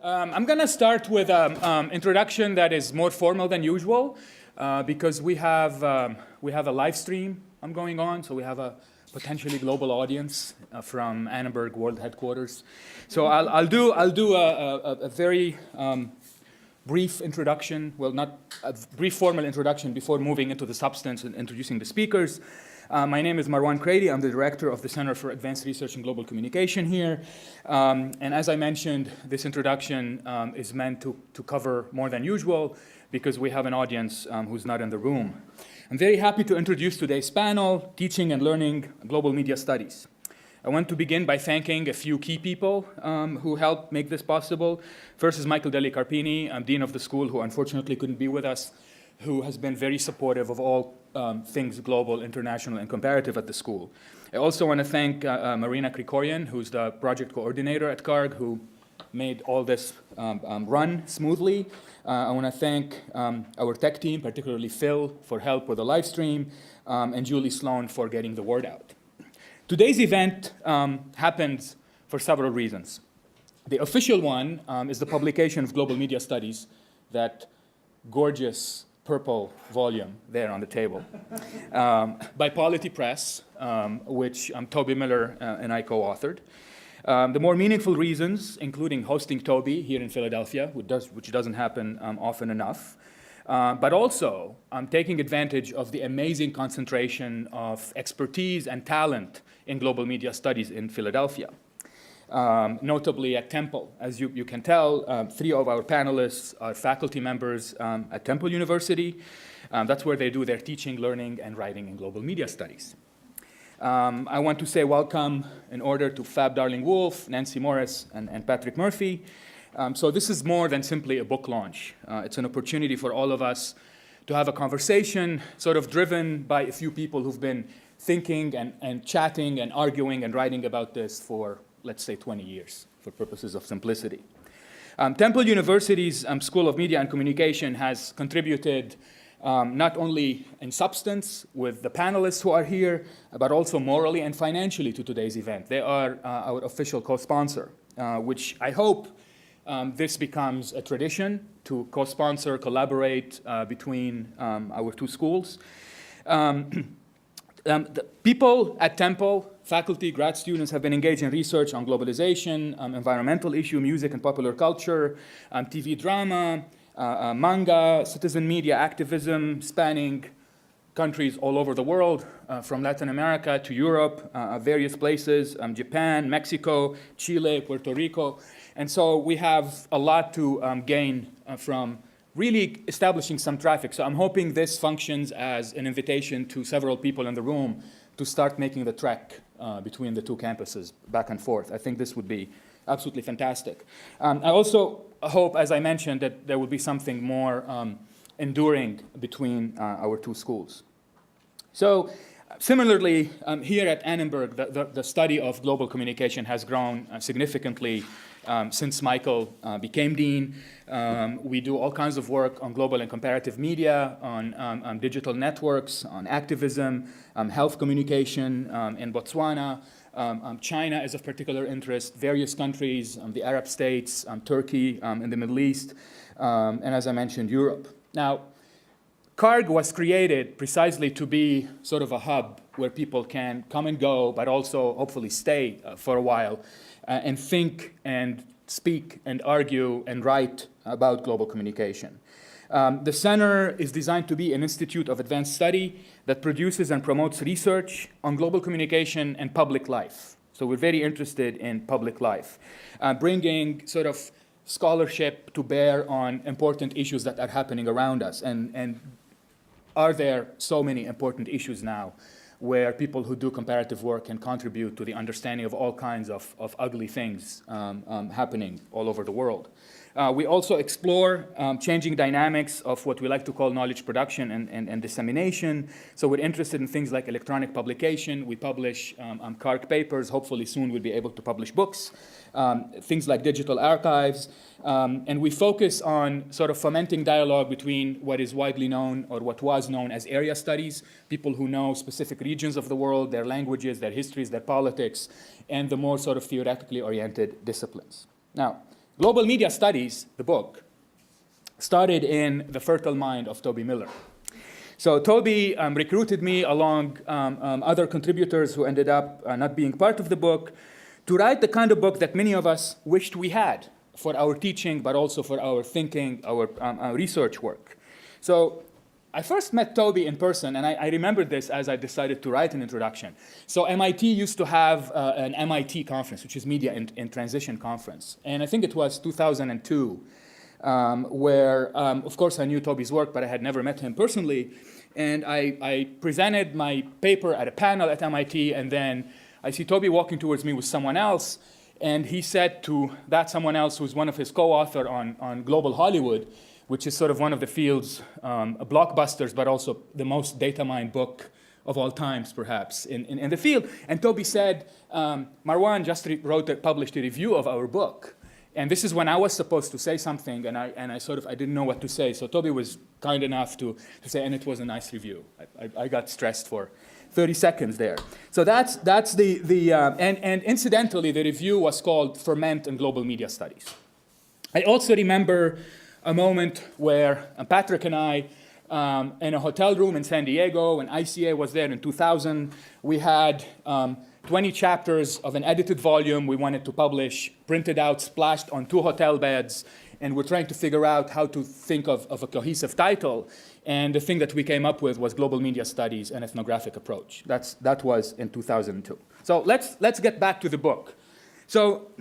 I'm going to start with an introduction that is more formal than usual because we have a live stream going on, so we have a potentially global audience from Annenberg World Headquarters. So I'll do a very brief introduction, well, not a brief formal introduction before moving into the substance and introducing the speakers. My name is Marwan Kraidy. I'm the director of the Center for Advanced Research in Global Communication here. And as I mentioned, this introduction is meant to cover more than usual because we have an audience who's not in the room. I'm very happy to introduce today's panel, Teaching and Learning Global Media Studies. I want to begin by thanking a few key people who helped make this possible. First is Michael Deli Carpini, Dean of the school, who unfortunately couldn't be with us, who has been very supportive of all things global, international, and comparative at the school. I also want to thank Marina Krikorian, who's the project coordinator at CARG, who made all this run smoothly. I want to thank our tech team, particularly Phil, for help with the live stream, and Julie Sloan for getting the word out. Today's event happens for several reasons. The official one is the publication of Global Media Studies, that gorgeous purple volume there on the table, by Polity Press, which Toby Miller and I co-authored. The more meaningful reasons, including hosting Toby here in Philadelphia, which doesn't happen often enough, but also taking advantage of the amazing concentration of expertise and talent in global media studies in Philadelphia. Notably at Temple. As you can tell, 3 of our panelists are faculty members at Temple University. That's where they do their teaching, learning, and writing in global media studies. I want to say welcome in order to Fab Darling-Wolf, Nancy Morris, and Patrick Murphy. So this is more than simply a book launch. It's an opportunity for all of us to have a conversation sort of driven by a few people who've been thinking and chatting and arguing and writing about this for, let's say, 20 years, for purposes of simplicity. Temple University's School of Media and Communication has contributed not only in substance with the panelists who are here, but also morally and financially to today's event. They are our official co-sponsor, which I hope this becomes a tradition to co-sponsor, collaborate between our 2 schools. The people at Temple, faculty, grad students, have been engaged in research on globalization, environmental issue, music and popular culture, TV drama, manga, citizen media activism, spanning countries all over the world, from Latin America to Europe, various places, Japan, Mexico, Chile, Puerto Rico. And so we have a lot to gain from really establishing some traffic. So I'm hoping this functions as an invitation to several people in the room to start making the trek between the 2 campuses back and forth. I think this would be absolutely fantastic. I also hope, as I mentioned, that there will be something more enduring between our 2 schools. So similarly, here at Annenberg, the study of global communication has grown significantly since Michael became dean. We do all kinds of work on global and comparative media, on digital networks, on activism, health communication in Botswana. China is of particular interest, various countries, the Arab states, Turkey in the Middle East, and as I mentioned, Europe. Now, CARG was created precisely to be sort of a hub where people can come and go, but also hopefully stay for a while and think and speak and argue and write about global communication. The center is designed to be an institute of advanced study that produces and promotes research on global communication and public life. So we're very interested in public life, bringing sort of scholarship to bear on important issues that are happening around us. And are there so many important issues now where people who do comparative work can contribute to the understanding of all kinds of ugly things happening all over the world. We also explore changing dynamics of what we like to call knowledge production and dissemination. So we're interested in things like electronic publication. We publish CARG papers. Hopefully soon we'll be able to publish books. Things like digital archives. And we focus on sort of fomenting dialogue between what is widely known or what was known as area studies, people who know specific regions of the world, their languages, their histories, their politics, and the more sort of theoretically oriented disciplines. Now, Global Media Studies, the book, started in the fertile mind of Toby Miller. So Toby recruited me along other contributors who ended up not being part of the book to write the kind of book that many of us wished we had for our teaching, but also for our thinking, our research work. So I first met Toby in person, and I remember this as I decided to write an introduction. So MIT used to have an MIT conference, which is Media in Transition Conference. And I think it was 2002, where, of course, I knew Toby's work, but I had never met him personally. And I presented my paper at a panel at MIT, and then I see Toby walking towards me with someone else, and he said to that someone else, who's one of his co-author on Global Hollywood, which is sort of one of the field's blockbusters, but also the most data mined book of all times, perhaps, in the field. And Toby said, Marwan just published a review of our book. And this is when I was supposed to say something, and I didn't know what to say. So Toby was kind enough to say, and it was a nice review. I got stressed for 30 seconds there. So that's and incidentally, the review was called Ferment and Global Media Studies. I also remember a moment where Patrick and I, in a hotel room in San Diego, when ICA was there in 2000, we had 20 chapters of an edited volume we wanted to publish, printed out, splashed on 2 hotel beds, and we're trying to figure out how to think of a cohesive title. And the thing that we came up with was Global Media Studies, an ethnographic approach. That was in 2002. So let's get back to the book. So,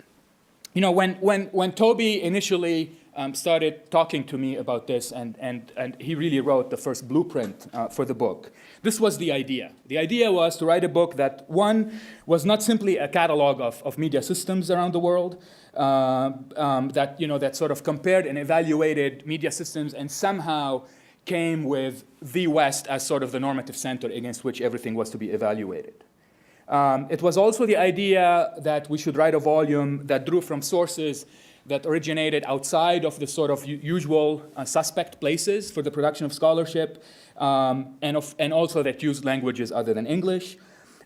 you know, when Toby initially started talking to me about this, and he really wrote the first blueprint for the book, this was the idea. The idea was to write a book that, one, was not simply a catalog of media systems around the world, that sort of compared and evaluated media systems and somehow came with the West as sort of the normative center against which everything was to be evaluated. It was also the idea that we should write a volume that drew from sources that originated outside of the sort of usual suspect places for the production of scholarship, and also that used languages other than English.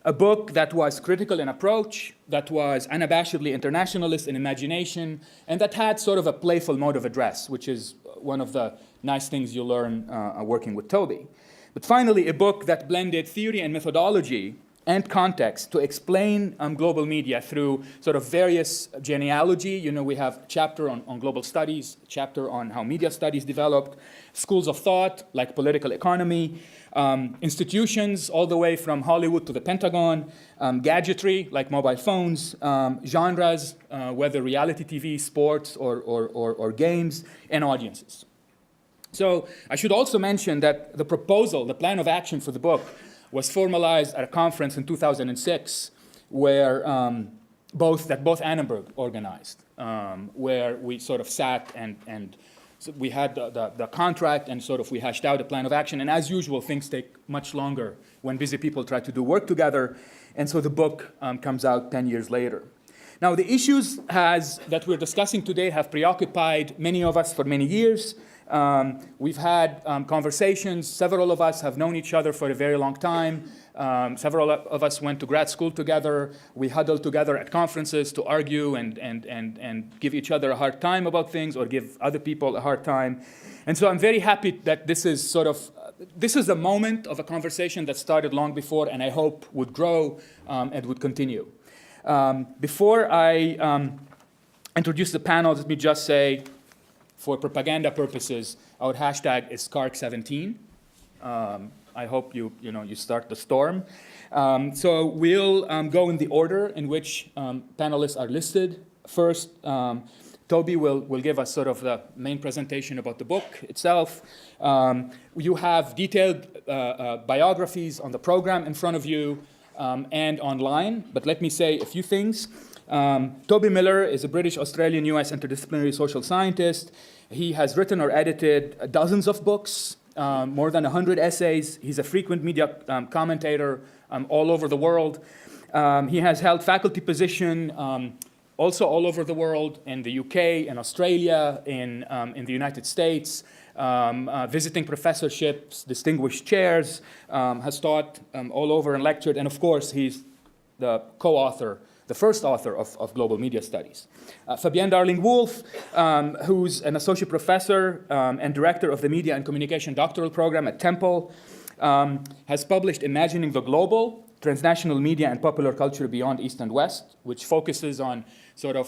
A book that was critical in approach, that was unabashedly internationalist in imagination, and that had sort of a playful mode of address, which is one of the nice things you learn working with Toby. But finally, a book that blended theory and methodology and context to explain global media through sort of various genealogy. You know, we have a chapter on global studies, a chapter on how media studies developed, schools of thought like political economy, institutions all the way from Hollywood to the Pentagon, gadgetry like mobile phones, genres, whether reality TV, sports, or games, and audiences. So I should also mention that the proposal, the plan of action for the book, was formalized at a conference in 2006 where both Annenberg organized, where we sort of sat and so we had the contract and sort of we hashed out a plan of action. And as usual, things take much longer when busy people try to do work together. And so the book comes out 10 years later. Now, the issues that we're discussing today have preoccupied many of us for many years. We've had conversations. Several of us have known each other for a very long time. Several of us went to grad school together. We huddled together at conferences to argue and give each other a hard time about things or give other people a hard time. And so I'm very happy that this is a moment of a conversation that started long before and I hope would grow and would continue. Before I introduce the panel, let me just say, for propaganda purposes, our hashtag is CARGC17. I hope you start the storm. So we'll go in the order in which panelists are listed. First, Toby will give us sort of the main presentation about the book itself. You have detailed biographies on the program in front of you and online, but let me say a few things. Toby Miller is a British, Australian, US interdisciplinary social scientist. He has written or edited dozens of books, more than 100 essays. He's a frequent media commentator all over the world. He has held faculty position also all over the world, in the UK, in Australia, in the United States, visiting professorships, distinguished chairs, has taught all over and lectured, and of course, he's the co-author, the first author of global media studies. Fabienne Darling-Wolf, who's an associate professor and director of the Media and Communication Doctoral Program at Temple, has published Imagining the Global, Transnational Media and Popular Culture Beyond East and West, which focuses on sort of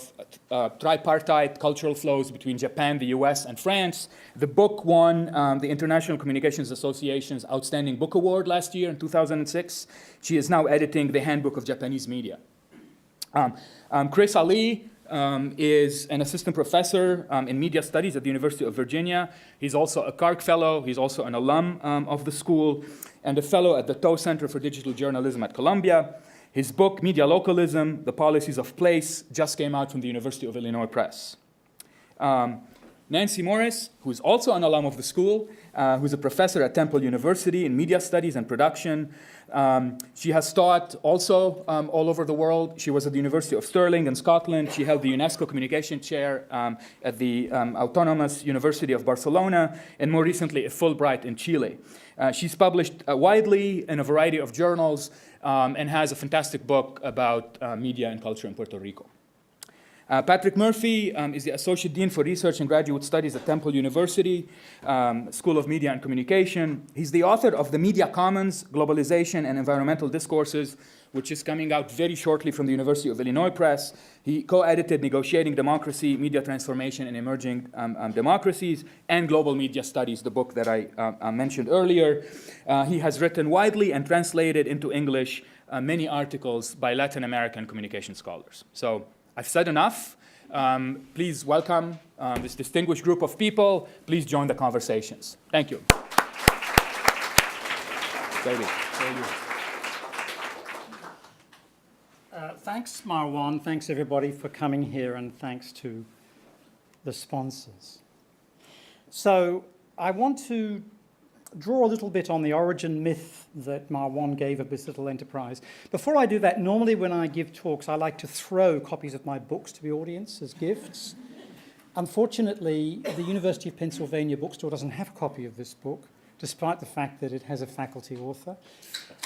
tripartite cultural flows between Japan, the US, and France. The book won the International Communications Association's Outstanding Book Award last year in 2006. She is now editing the Handbook of Japanese Media. Chris Ali is an assistant professor in media studies at the University of Virginia. He's also a CARGC fellow. He's also an alum of the school and a fellow at the Tow Center for Digital Journalism at Columbia. His book, Media Localism, The Policies of Place, just came out from the University of Illinois Press. Nancy Morris, who's also an alum of the school, who's a professor at Temple University in media studies and production. She has taught also all over the world. She was at the University of Stirling in Scotland. She held the UNESCO Communication Chair at the Autonomous University of Barcelona, and more recently a Fulbright in Chile. She's published widely in a variety of journals and has a fantastic book about media and culture in Puerto Rico. Patrick Murphy is the Associate Dean for Research and Graduate Studies at Temple University, School of Media and Communication. He's the author of The Media Commons, Globalization and Environmental Discourses, which is coming out very shortly from the University of Illinois Press. He co-edited Negotiating Democracy, Media Transformation in Emerging Democracies, and Global Media Studies, the book that I mentioned earlier. He has written widely and translated into English many articles by Latin American communication scholars. So I've said enough. Please welcome this distinguished group of people. Please join the conversations. Thank you. Thanks, Marwan. Thanks, everybody, for coming here, and thanks to the sponsors. So I want to draw a little bit on the origin myth that Marwan gave of this little enterprise. Before I do that, normally when I give talks, I like to throw copies of my books to the audience as gifts. Unfortunately, the University of Pennsylvania bookstore doesn't have a copy of this book, despite the fact that it has a faculty author.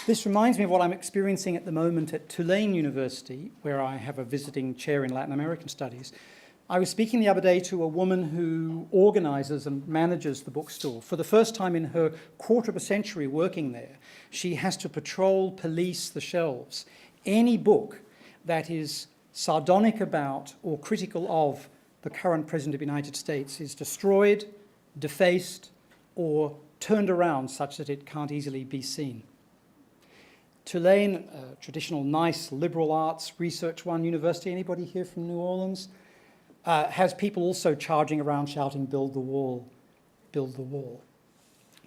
This reminds me of what I'm experiencing at the moment at Tulane University, where I have a visiting chair in Latin American studies. I was speaking the other day to a woman who organizes and manages the bookstore. For the first time in her quarter of a century working there, she has to patrol, police the shelves. Any book that is sardonic about or critical of the current President of the United States is destroyed, defaced, or turned around such that it can't easily be seen. Tulane, a traditional nice liberal arts research one university. Anybody here from New Orleans? Has people also charging around shouting, "Build the wall, build the wall."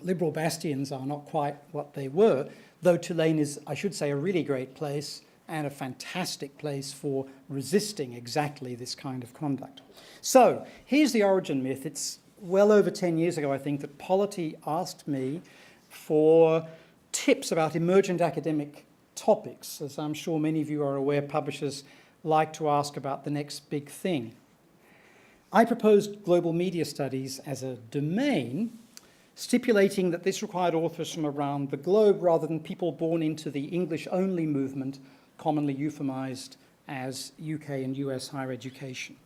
Liberal bastions are not quite what they were, though Tulane is, I should say, a really great place and a fantastic place for resisting exactly this kind of conduct. So here's the origin myth. It's well over 10 years ago, I think, that Polity asked me for tips about emergent academic topics. As I'm sure many of you are aware, publishers like to ask about the next big thing. I proposed global media studies as a domain, stipulating that this required authors from around the globe rather than people born into the English-only movement, commonly euphemized as UK and US higher education.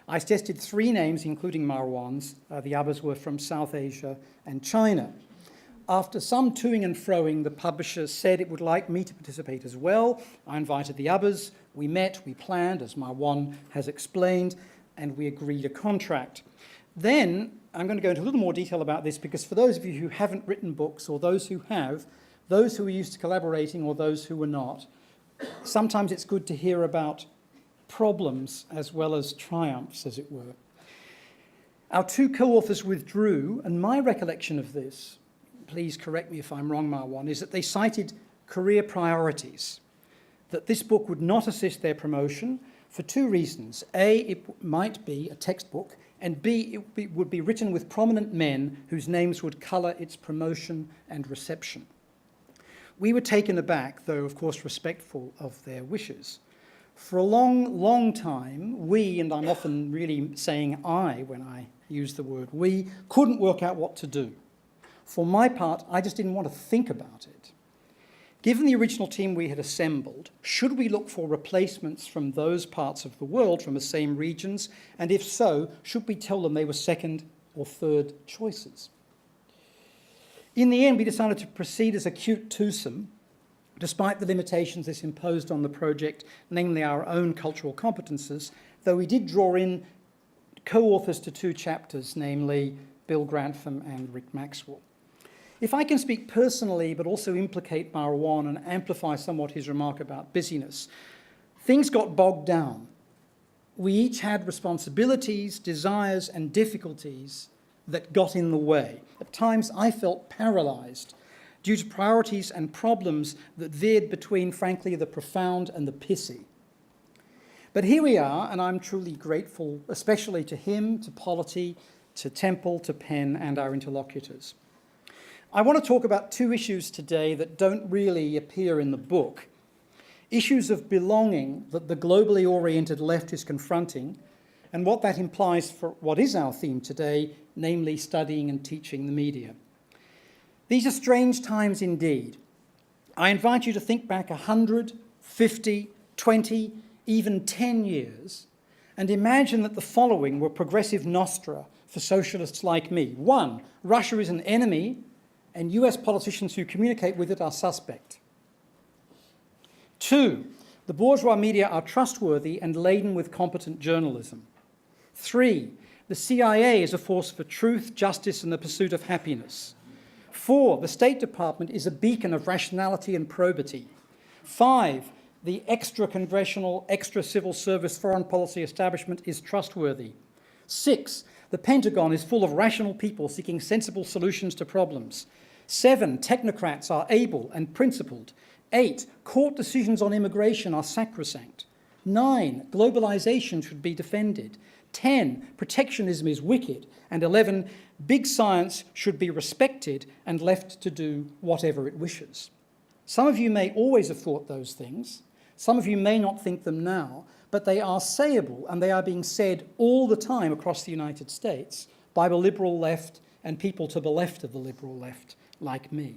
I suggested 3 names, including Marwan's. The others were from South Asia and China. After some toing and froing, the publisher said it would like me to participate as well. I invited the others. We met, we planned, as Marwan has explained, and we agreed a contract. Then, I'm going to go into a little more detail about this because for those of you who haven't written books, or those who have, those who are used to collaborating or those who are not, sometimes it's good to hear about problems as well as triumphs, as it were. Our 2 co-authors withdrew, and my recollection of this, please correct me if I'm wrong, Marwan, is that they cited career priorities, that this book would not assist their promotion for 2 reasons. A, it might be a textbook, and B, it would be written with prominent men whose names would colour its promotion and reception. We were taken aback, though of course respectful of their wishes. For a long, long time, we, and I'm often really saying I when I use the word we, couldn't work out what to do. For my part, I just didn't want to think about it. Given the original team we had assembled, should we look for replacements from those parts of the world, from the same regions? And if so, should we tell them they were second or third choices? In the end, we decided to proceed as a cute twosome, despite the limitations this imposed on the project, namely our own cultural competences, though we did draw in co-authors to 2 chapters, namely Bill Grantham and Rick Maxwell. If I can speak personally, but also implicate Marwan and amplify somewhat his remark about busyness, things got bogged down. We each had responsibilities, desires, and difficulties that got in the way. At times, I felt paralyzed due to priorities and problems that veered between, frankly, the profound and the pissy. But here we are, and I'm truly grateful, especially to him, to Polity, to Temple, to Penn, and our interlocutors. I want to talk about 2 issues today that don't really appear in the book. Issues of belonging that the globally oriented left is confronting, and what that implies for what is our theme today, namely studying and teaching the media. These are strange times indeed. I invite you to think back 100, 50, 20, even 10 years, and imagine that the following were progressive nostra for socialists like me. 1, Russia is an enemy, and US politicians who communicate with it are suspect. 2, the bourgeois media are trustworthy and laden with competent journalism. 3, the CIA is a force for truth, justice, and the pursuit of happiness. 4, the State Department is a beacon of rationality and probity. 5, the extra-congressional, extra-civil service foreign policy establishment is trustworthy. 6, the Pentagon is full of rational people seeking sensible solutions to problems. 7, technocrats are able and principled. 8, court decisions on immigration are sacrosanct. 9, globalization should be defended. 10, protectionism is wicked. And 11, big science should be respected and left to do whatever it wishes. Some of you may always have thought those things. Some of you may not think them now, but they are sayable, and they are being said all the time across the United States by the liberal left and people to the left of the liberal left, like me.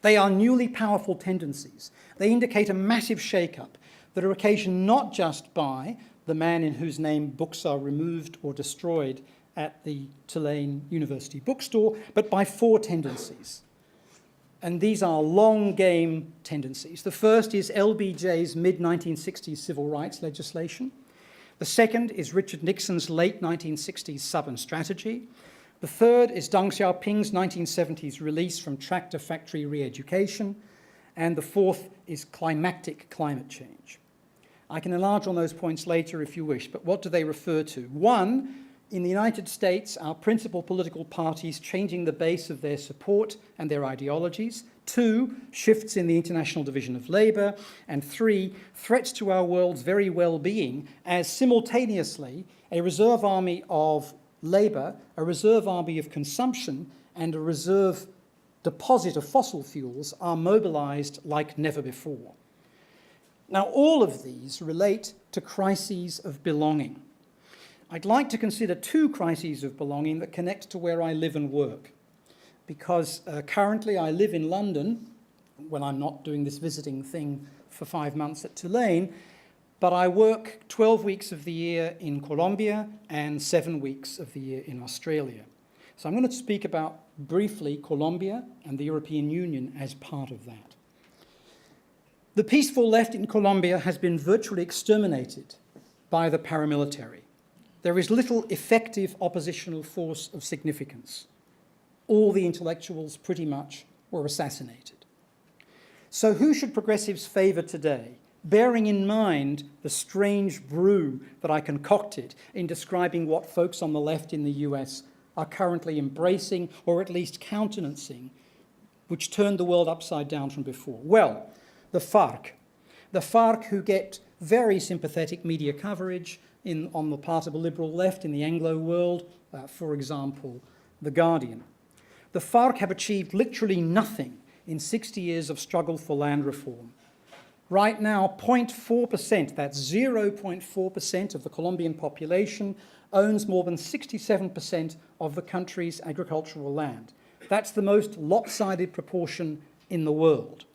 They are newly powerful tendencies. They indicate a massive shake-up that are occasioned not just by the man in whose name books are removed or destroyed at the Tulane University bookstore, but by 4 tendencies. And these are long-game tendencies. The first is LBJ's mid-1960s civil rights legislation. The second is Richard Nixon's late 1960s Southern strategy. The third is Deng Xiaoping's 1970s release from tractor factory re-education. And the fourth is climactic climate change. I can enlarge on those points later if you wish, but what do they refer to? 1, in the United States, our principal political parties changing the base of their support and their ideologies. 2, shifts in the international division of labour. And 3, threats to our world's very well-being as simultaneously a reserve army of labour, a reserve army of consumption, and a reserve deposit of fossil fuels are mobilised like never before. Now, all of these relate to crises of belonging. I'd like to consider 2 crises of belonging that connect to where I live and work, because currently I live in London when I'm not doing this visiting thing for 5 months at Tulane, but I work 12 weeks of the year in Colombia and 7 weeks of the year in Australia. So I'm going to speak about briefly Colombia and the European Union as part of that. The peaceful left in Colombia has been virtually exterminated by the paramilitary. There is little effective oppositional force of significance. All the intellectuals pretty much were assassinated. So who should progressives favour today, bearing in mind the strange brew that I concocted in describing what folks on the left in the US are currently embracing or at least countenancing, which turned the world upside down from before? Well, the FARC. The FARC, who get very sympathetic media coverage on the part of a liberal left in the Anglo world, for example, The Guardian. The FARC have achieved literally nothing in 60 years of struggle for land reform. Right now, 0.4%, that's 0.4% of the Colombian population, owns more than 67% of the country's agricultural land. That's the most lopsided proportion in the world.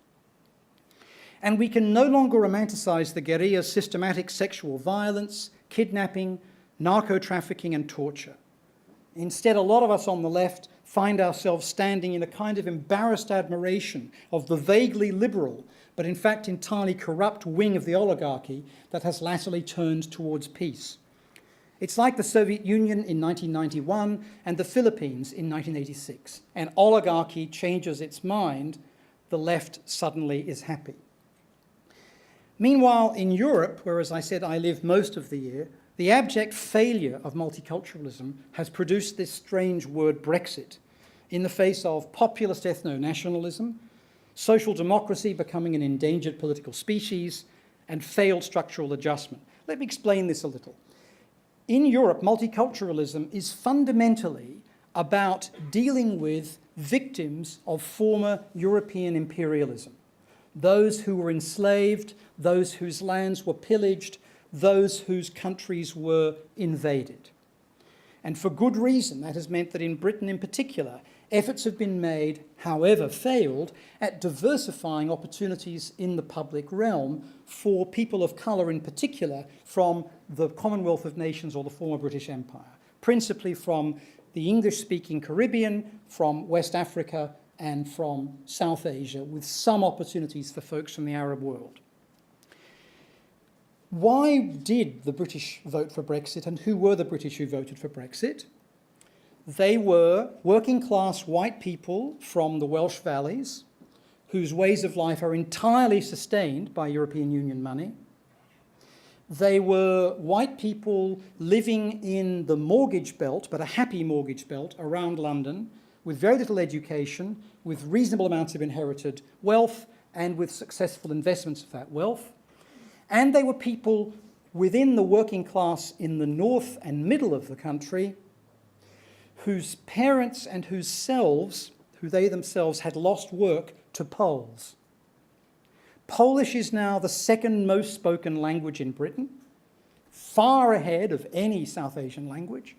And we can no longer romanticize the guerrilla's systematic sexual violence, kidnapping, narco-trafficking and torture. Instead, a lot of us on the left find ourselves standing in a kind of embarrassed admiration of the vaguely liberal, but in fact entirely corrupt wing of the oligarchy that has latterly turned towards peace. It's like the Soviet Union in 1991 and the Philippines in 1986. An oligarchy changes its mind, the left suddenly is happy. Meanwhile, in Europe, where, as I said, I live most of the year, the abject failure of multiculturalism has produced this strange word Brexit in the face of populist ethno-nationalism, social democracy becoming an endangered political species, and failed structural adjustment. Let me explain this a little. In Europe, multiculturalism is fundamentally about dealing with victims of former European imperialism, those who were enslaved, those whose lands were pillaged, those whose countries were invaded. And for good reason, that has meant that in Britain in particular, efforts have been made, however failed, at diversifying opportunities in the public realm for people of colour in particular from the Commonwealth of Nations or the former British Empire, principally from the English-speaking Caribbean, from West Africa and from South Asia, with some opportunities for folks from the Arab world. Why did the British vote for Brexit, and who were the British who voted for Brexit? They were working-class white people from the Welsh valleys, whose ways of life are entirely sustained by European Union money. They were white people living in the mortgage belt, but a happy mortgage belt, around London, with very little education, with reasonable amounts of inherited wealth, and with successful investments of that wealth. And they were people within the working class in the north and middle of the country whose parents and who they themselves had lost work to Poles. Polish is now the second most spoken language in Britain, far ahead of any South Asian language,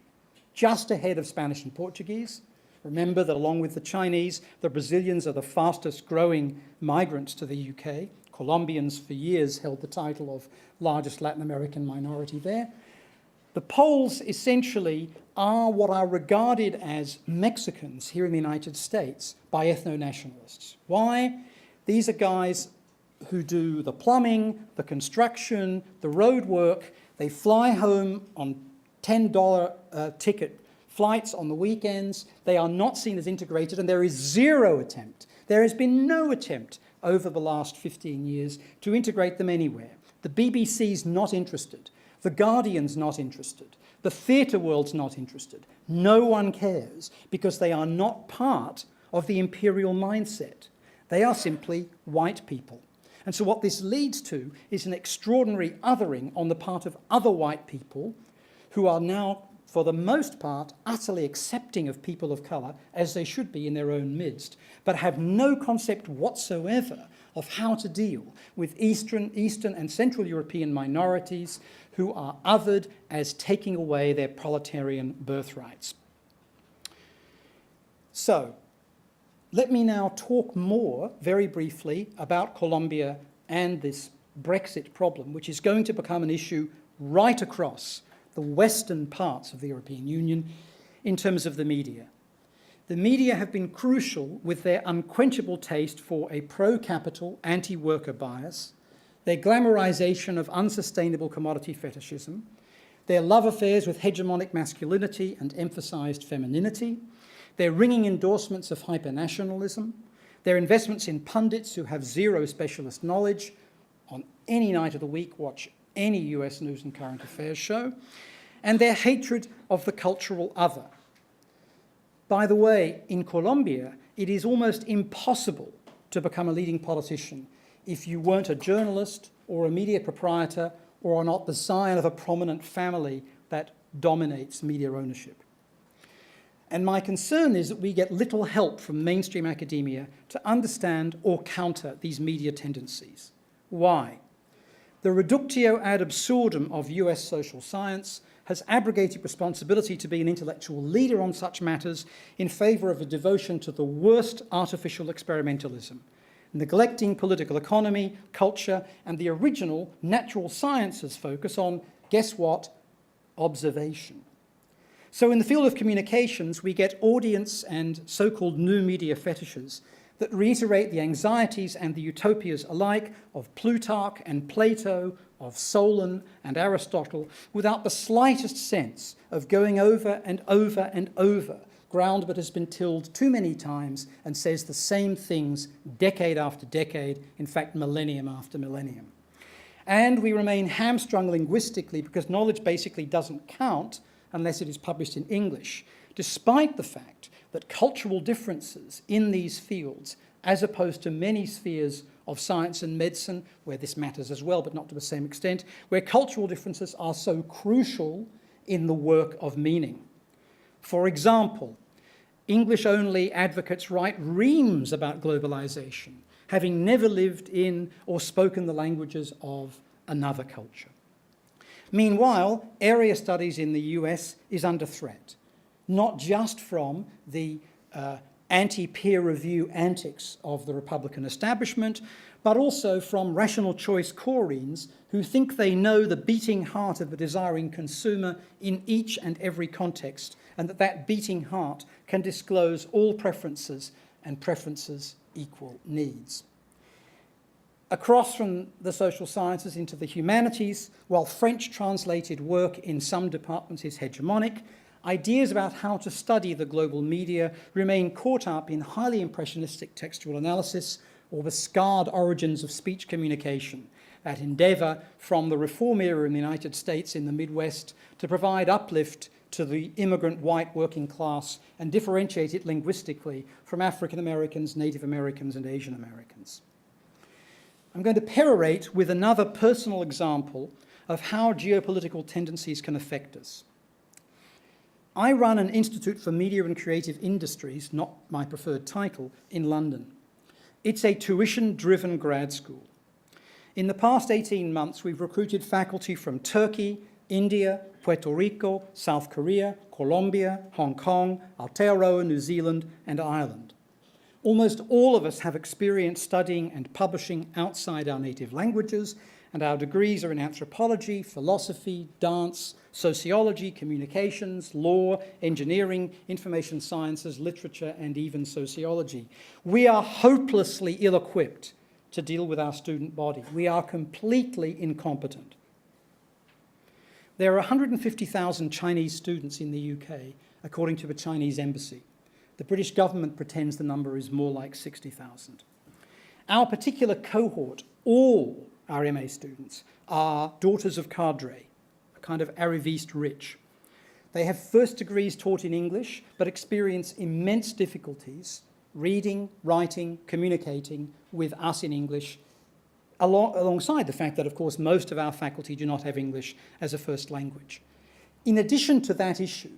just ahead of Spanish and Portuguese. Remember that along with the Chinese, the Brazilians are the fastest growing migrants to the UK. Colombians for years held the title of largest Latin American minority there. The Poles essentially are what are regarded as Mexicans here in the United States by ethno-nationalists. Why? These are guys who do the plumbing, the construction, the road work. They fly home on $10 ticket flights on the weekends. They are not seen as integrated, and there is zero attempt. There has been no attempt over the last 15 years to integrate them anywhere. The BBC's not interested. The Guardian's not interested. The theatre world's not interested. No one cares because they are not part of the imperial mindset. They are simply white people. And so what this leads to is an extraordinary othering on the part of other white people who are now, for the most part, utterly accepting of people of colour, as they should be in their own midst, but have no concept whatsoever of how to deal with Eastern and Central European minorities who are othered as taking away their proletarian birthrights. So, let me now talk more, very briefly, about Colombia and this Brexit problem, which is going to become an issue right across the western parts of the European Union in terms of the media. The media have been crucial with their unquenchable taste for a pro-capital, anti-worker bias, their glamorization of unsustainable commodity fetishism, their love affairs with hegemonic masculinity and emphasized femininity, their ringing endorsements of hypernationalism, their investments in pundits who have zero specialist knowledge. On any night of the week, watch any US news and current affairs show, and their hatred of the cultural other. By the way, in Colombia, it is almost impossible to become a leading politician if you weren't a journalist or a media proprietor or are not the scion of a prominent family that dominates media ownership. And my concern is that we get little help from mainstream academia to understand or counter these media tendencies. Why? The reductio ad absurdum of US social science has abrogated responsibility to be an intellectual leader on such matters in favour of a devotion to the worst artificial experimentalism, neglecting political economy, culture, and the original natural sciences focus on, guess what, observation. So in the field of communications, we get audience and so-called new media fetishes that reiterate the anxieties and the utopias alike of Plutarch and Plato, of Solon and Aristotle, without the slightest sense of going over and over and over ground that has been tilled too many times and says the same things decade after decade, in fact, millennium after millennium. And we remain hamstrung linguistically because knowledge basically doesn't count unless it is published in English, despite the fact that cultural differences in these fields, as opposed to many spheres of science and medicine, where this matters as well, but not to the same extent, where cultural differences are so crucial in the work of meaning. For example, English-only advocates write reams about globalization, having never lived in or spoken the languages of another culture. Meanwhile, area studies in the US is under threat, not just from the anti-peer review antics of the Republican establishment, but also from rational choice Coreans who think they know the beating heart of the desiring consumer in each and every context, and that beating heart can disclose all preferences, and preferences equal needs. Across from the social sciences into the humanities, while French translated work in some departments is hegemonic, ideas about how to study the global media remain caught up in highly impressionistic textual analysis or the scarred origins of speech communication, that endeavour from the reform era in the United States in the Midwest to provide uplift to the immigrant white working class and differentiate it linguistically from African Americans, Native Americans, and Asian Americans. I'm going to perorate with another personal example of how geopolitical tendencies can affect us. I run an Institute for Media and Creative Industries, not my preferred title, in London. It's a tuition-driven grad school. In the past 18 months, we've recruited faculty from Turkey, India, Puerto Rico, South Korea, Colombia, Hong Kong, Aotearoa, New Zealand, and Ireland. Almost all of us have experience studying and publishing outside our native languages, and our degrees are in anthropology, philosophy, dance, sociology, communications, law, engineering, information sciences, literature, and even sociology. We are hopelessly ill-equipped to deal with our student body. We are completely incompetent. There are 150,000 Chinese students in the UK, according to the Chinese embassy. The British government pretends the number is more like 60,000. Our particular cohort, all our MA students, are daughters of cadre, a kind of arriviste rich. They have first degrees taught in English, but experience immense difficulties reading, writing, communicating with us in English, alongside the fact that, of course, most of our faculty do not have English as a first language. In addition to that issue,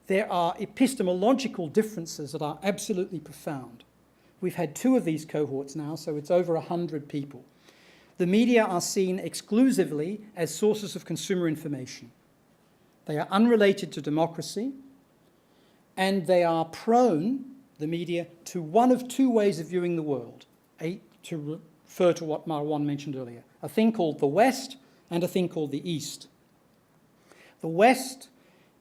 there are epistemological differences that are absolutely profound. We've had 2 of these cohorts now, so it's over 100 people. The media are seen exclusively as sources of consumer information. They are unrelated to democracy, and they are prone, the media, to one of 2 ways of viewing the world, to refer to what Marwan mentioned earlier, a thing called the West and a thing called the East. The West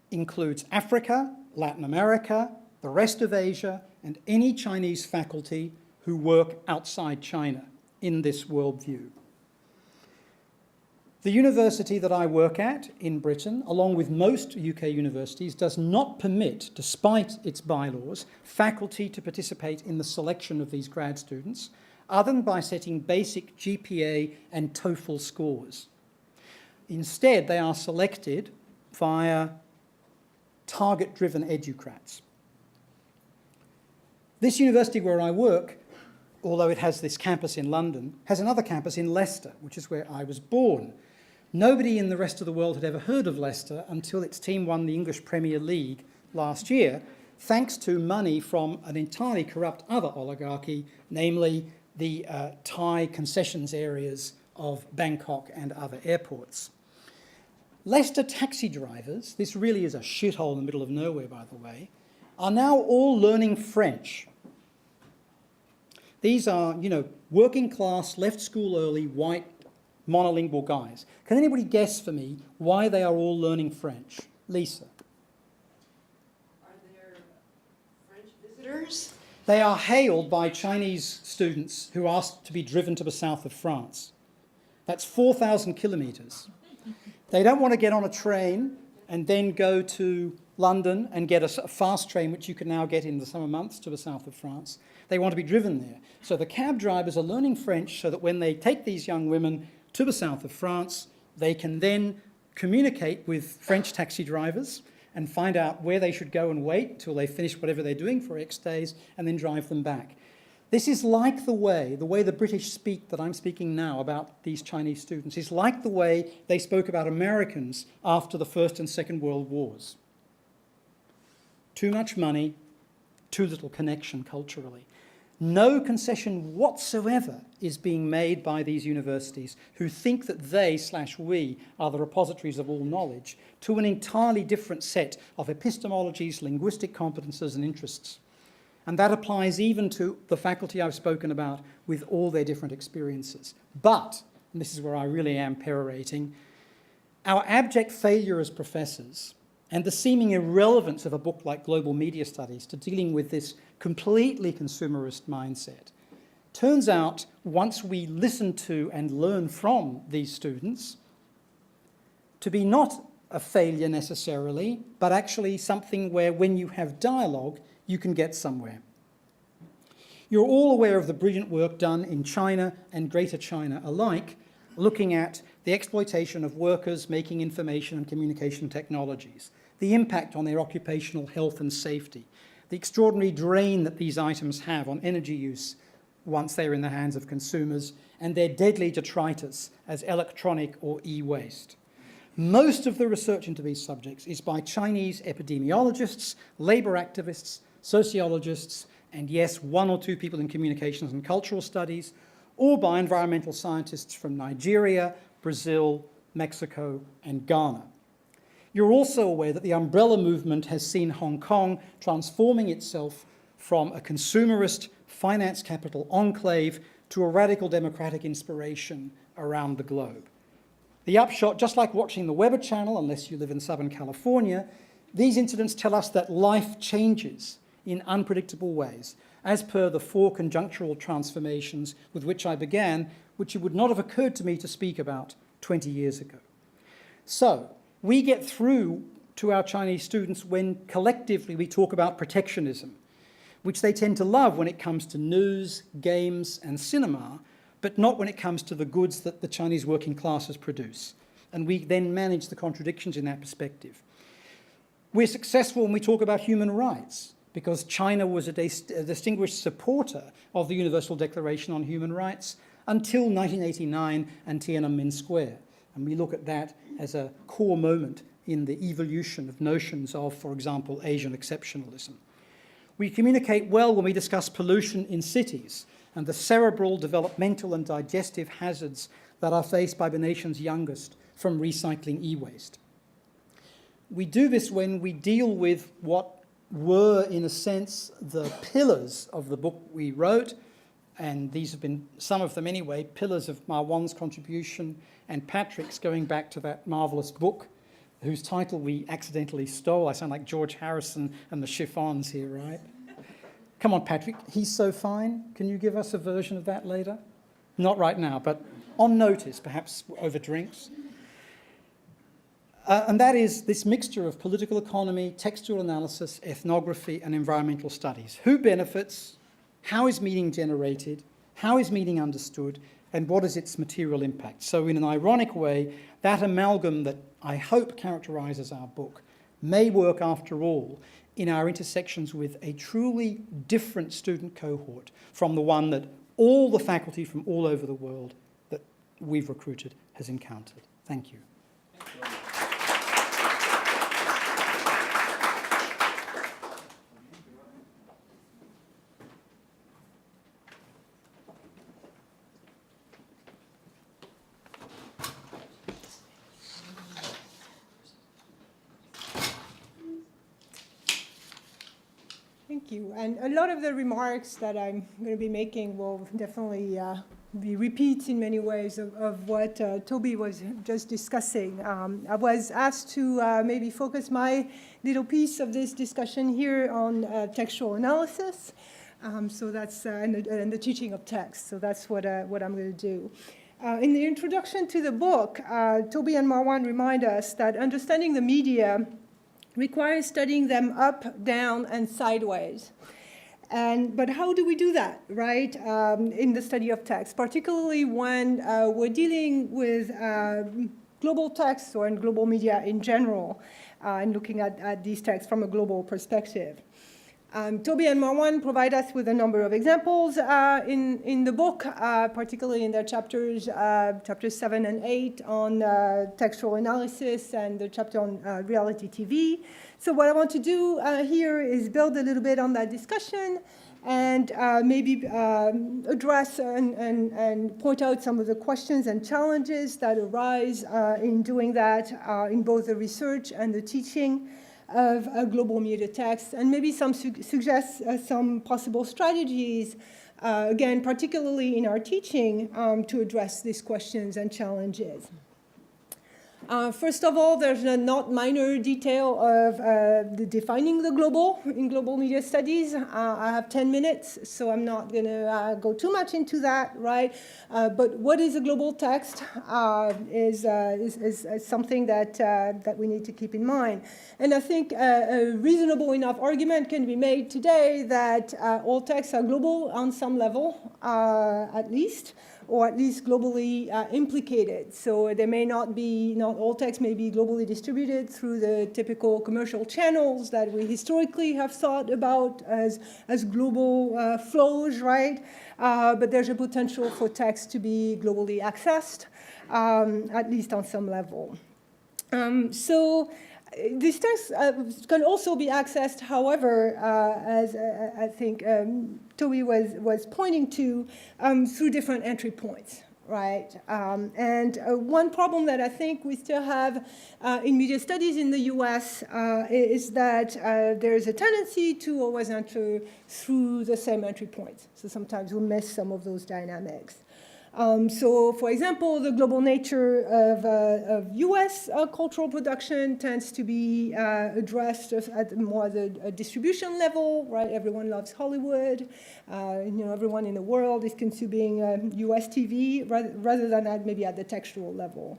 includes Africa, Latin America, the rest of Asia, and any Chinese faculty who work outside China in this worldview. The university that I work at in Britain, along with most UK universities, does not permit, despite its bylaws, faculty to participate in the selection of these grad students, other than by setting basic GPA and TOEFL scores. Instead, they are selected via target-driven educrats. This university where I work, although it has this campus in London, has another campus in Leicester, which is where I was born. Nobody in the rest of the world had ever heard of Leicester until its team won the English Premier League last year, thanks to money from an entirely corrupt other oligarchy, namely the Thai concessions areas of Bangkok and other airports. Leicester taxi drivers, this really is a shithole in the middle of nowhere, by the way, are now all learning French. These are, you know, working class, left school early, white, monolingual guys. Can anybody guess for me why they are all learning French? Lisa. Are there French visitors? They are hailed by Chinese students who ask to be driven to the south of France. That's 4,000 kilometres. They don't want to get on a train and then go to London and get a fast train, which you can now get in the summer months to the south of France. They want to be driven there. So the cab drivers are learning French so that when they take these young women to the south of France, they can then communicate with French taxi drivers and find out where they should go and wait till they finish whatever they're doing for X days and then drive them back. This is like the way the British speak that I'm speaking now about these Chinese students is like the way they spoke about Americans after the First and Second World Wars. Too much money, too little connection culturally. No concession whatsoever is being made by these universities who think that they/we are the repositories of all knowledge to an entirely different set of epistemologies, linguistic competences and interests. And that applies even to the faculty I've spoken about with all their different experiences. But, and this is where I really am perorating, our abject failure as professors and the seeming irrelevance of a book like Global Media Studies to dealing with this completely consumerist mindset turns out, once we listen to and learn from these students, to be not a failure necessarily, but actually something where when you have dialogue, you can get somewhere. You're all aware of the brilliant work done in China and Greater China alike, looking at the exploitation of workers making information and communication technologies, the impact on their occupational health and safety, the extraordinary drain that these items have on energy use once they're in the hands of consumers, and their deadly detritus as electronic or e-waste. Most of the research into these subjects is by Chinese epidemiologists, labour activists, sociologists, and yes, one or two people in communications and cultural studies, or by environmental scientists from Nigeria, Brazil, Mexico, and Ghana. You're also aware that the umbrella movement has seen Hong Kong transforming itself from a consumerist finance capital enclave to a radical democratic inspiration around the globe. The upshot, just like watching the Weather Channel, unless you live in Southern California, these incidents tell us that life changes in unpredictable ways, as per the four conjunctural transformations with which I began, which it would not have occurred to me to speak about 20 years ago. So, we get through to our Chinese students when collectively we talk about protectionism, which they tend to love when it comes to news, games, and cinema, but not when it comes to the goods that the Chinese working classes produce. And we then manage the contradictions in that perspective. We're successful when we talk about human rights, because China was a distinguished supporter of the Universal Declaration on Human Rights until 1989 and Tiananmen Square. And we look at that as a core moment in the evolution of notions of, for example, Asian exceptionalism. We communicate well when we discuss pollution in cities and the cerebral, developmental, and digestive hazards that are faced by the nation's youngest from recycling e-waste. We do this when we deal with what were, in a sense, the pillars of the book we wrote, and these have been, some of them anyway, pillars of Marwan's contribution and Patrick's, going back to that marvellous book whose title we accidentally stole. I sound like George Harrison and the Chiffons here, right? Come on, Patrick, He's So Fine. Can you give us a version of that later? Not right now, but on notice, perhaps over drinks. And that is this mixture of political economy, textual analysis, ethnography, and environmental studies. Who benefits? How is meaning generated? How is meaning understood? And what is its material impact? So in an ironic way, that amalgam that I hope characterises our book may work after all in our intersections with a truly different student cohort from the one that all the faculty from all over the world that we've recruited has encountered. Thank you. Thank Thank you. And a lot of the remarks that I'm going to be making will definitely be repeats in many ways of what Toby was just discussing. I was asked to maybe focus my little piece of this discussion here on textual analysis. So that's and the teaching of text. So that's what I'm going to do. In the introduction to the book, Toby and Marwan remind us that understanding the media requires studying them up, down, and sideways. But how do we do that, right, in the study of text, particularly when we're dealing with global texts or in global media in general, and looking at these texts from a global perspective? Toby and Marwan provide us with a number of examples in the book, particularly in their chapters 7 and 8 on textual analysis and the chapter on reality TV. So what I want to do here is build a little bit on that discussion and maybe address and point out some of the questions and challenges that arise in doing that in both the research and the teaching of global media text, and maybe suggest some possible strategies, again, particularly in our teaching, to address these questions and challenges. First of all, there's a not minor detail of defining the global in global media studies. I have 10 minutes, so I'm not going to go too much into that, right? But what is a global text is something that we need to keep in mind. And I think a reasonable enough argument can be made today that all texts are global on some level, at least, or at least globally implicated. So they may not all texts may be globally distributed through the typical commercial channels that we historically have thought about as global flows, right? But there's a potential for text to be globally accessed, at least on some level. So these texts can also be accessed, however, as I think Toby was pointing to, through different entry points, right? And one problem that I think we still have in media studies in the US is that there's a tendency to always enter through the same entry points. So sometimes we miss some of those dynamics. So, for example, the global nature of US cultural production tends to be addressed at more the distribution level, right? Everyone loves Hollywood. Everyone in the world is consuming US TV rather than maybe at the textual level.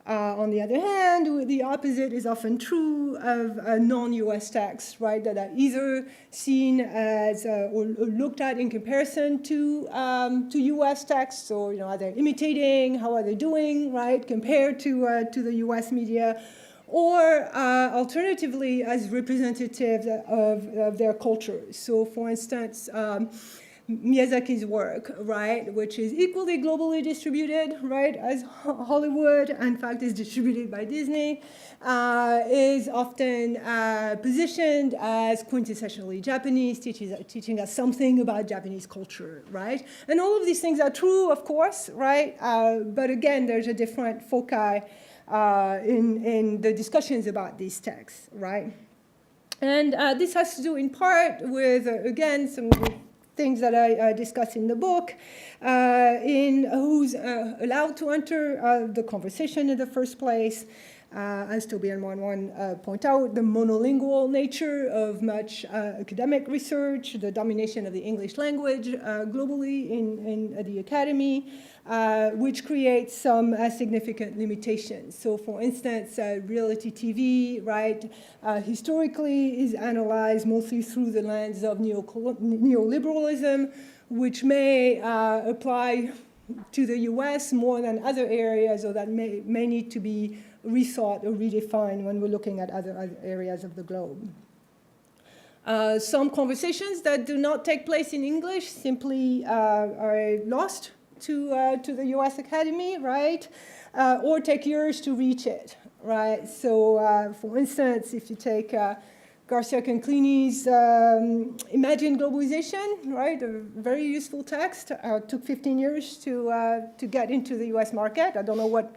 On the other hand, the opposite is often true of non-US texts, right, that are either seen as or looked at in comparison to US texts, or are they imitating, how are they doing, right, compared to the US media, or alternatively as representative of their culture. So, for instance, Miyazaki's work, right, which is equally globally distributed, right, as Hollywood, in fact is distributed by Disney, is often positioned as quintessentially Japanese, teaching us something about Japanese culture, right? And all of these things are true, of course, right? But again, there's a different foci in the discussions about these texts, right? And this has to do in part with, again, some things that I discuss in the book, in who's allowed to enter the conversation in the first place. As Toby and Marwan point out, the monolingual nature of much academic research, the domination of the English language globally in the academy, which creates some significant limitations. So, for instance, reality TV, right, historically is analyzed mostly through the lens of neoliberalism, which may apply to the US more than other areas, or that may need to be rethought or redefined when we're looking at other areas of the globe. Some conversations that do not take place in English simply are lost to the US Academy, right? Or take years to reach it, right? So, for instance, if you take Garcia Conclini's Imagine Globalization, right? A very useful text. Took 15 years to get into the US market. I don't know what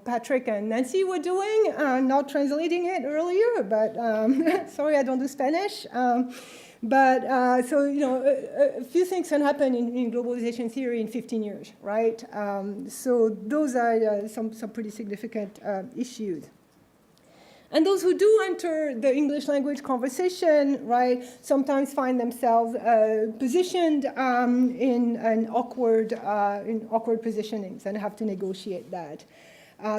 Patrick and Nancy were doing, not translating it earlier, but sorry, I don't do Spanish. But so, you know, a few things can happen in globalization theory in 15 years, right? So those are some pretty significant issues. And those who do enter the English language conversation, right, sometimes find themselves positioned in awkward positionings and have to negotiate that.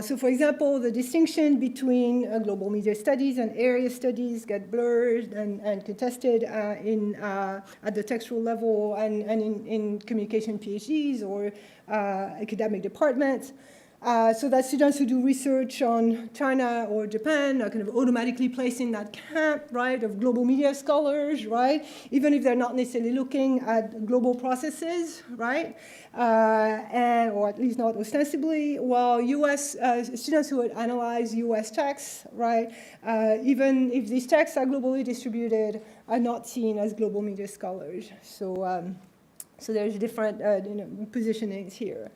So, for example, the distinction between global media studies and area studies get blurred and contested at the textual level and in communication PhDs or academic departments. So that students who do research on China or Japan are kind of automatically placed in that camp, right, of global media scholars, right, even if they're not necessarily looking at global processes, right, or at least not ostensibly, while US students who would analyze US texts, right, even if these texts are globally distributed, are not seen as global media scholars. So, so there's different positionings here.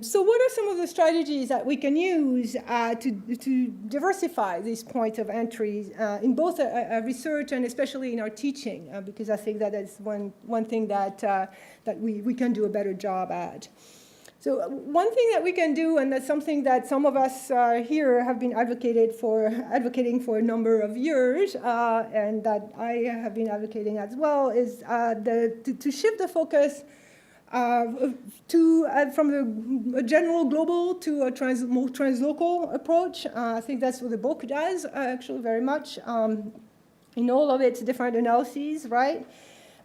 So what are some of the strategies that we can use to diversify these points of entry in both research and especially in our teaching? Because I think that is one thing that we can do a better job at. So one thing that we can do, and that's something that some of us here have been advocating for a number of years, and that I have been advocating as well, is to shift the focus from a general global to a more translocal approach. I think that's what the book does, actually, very much, in all of its different analyses, right?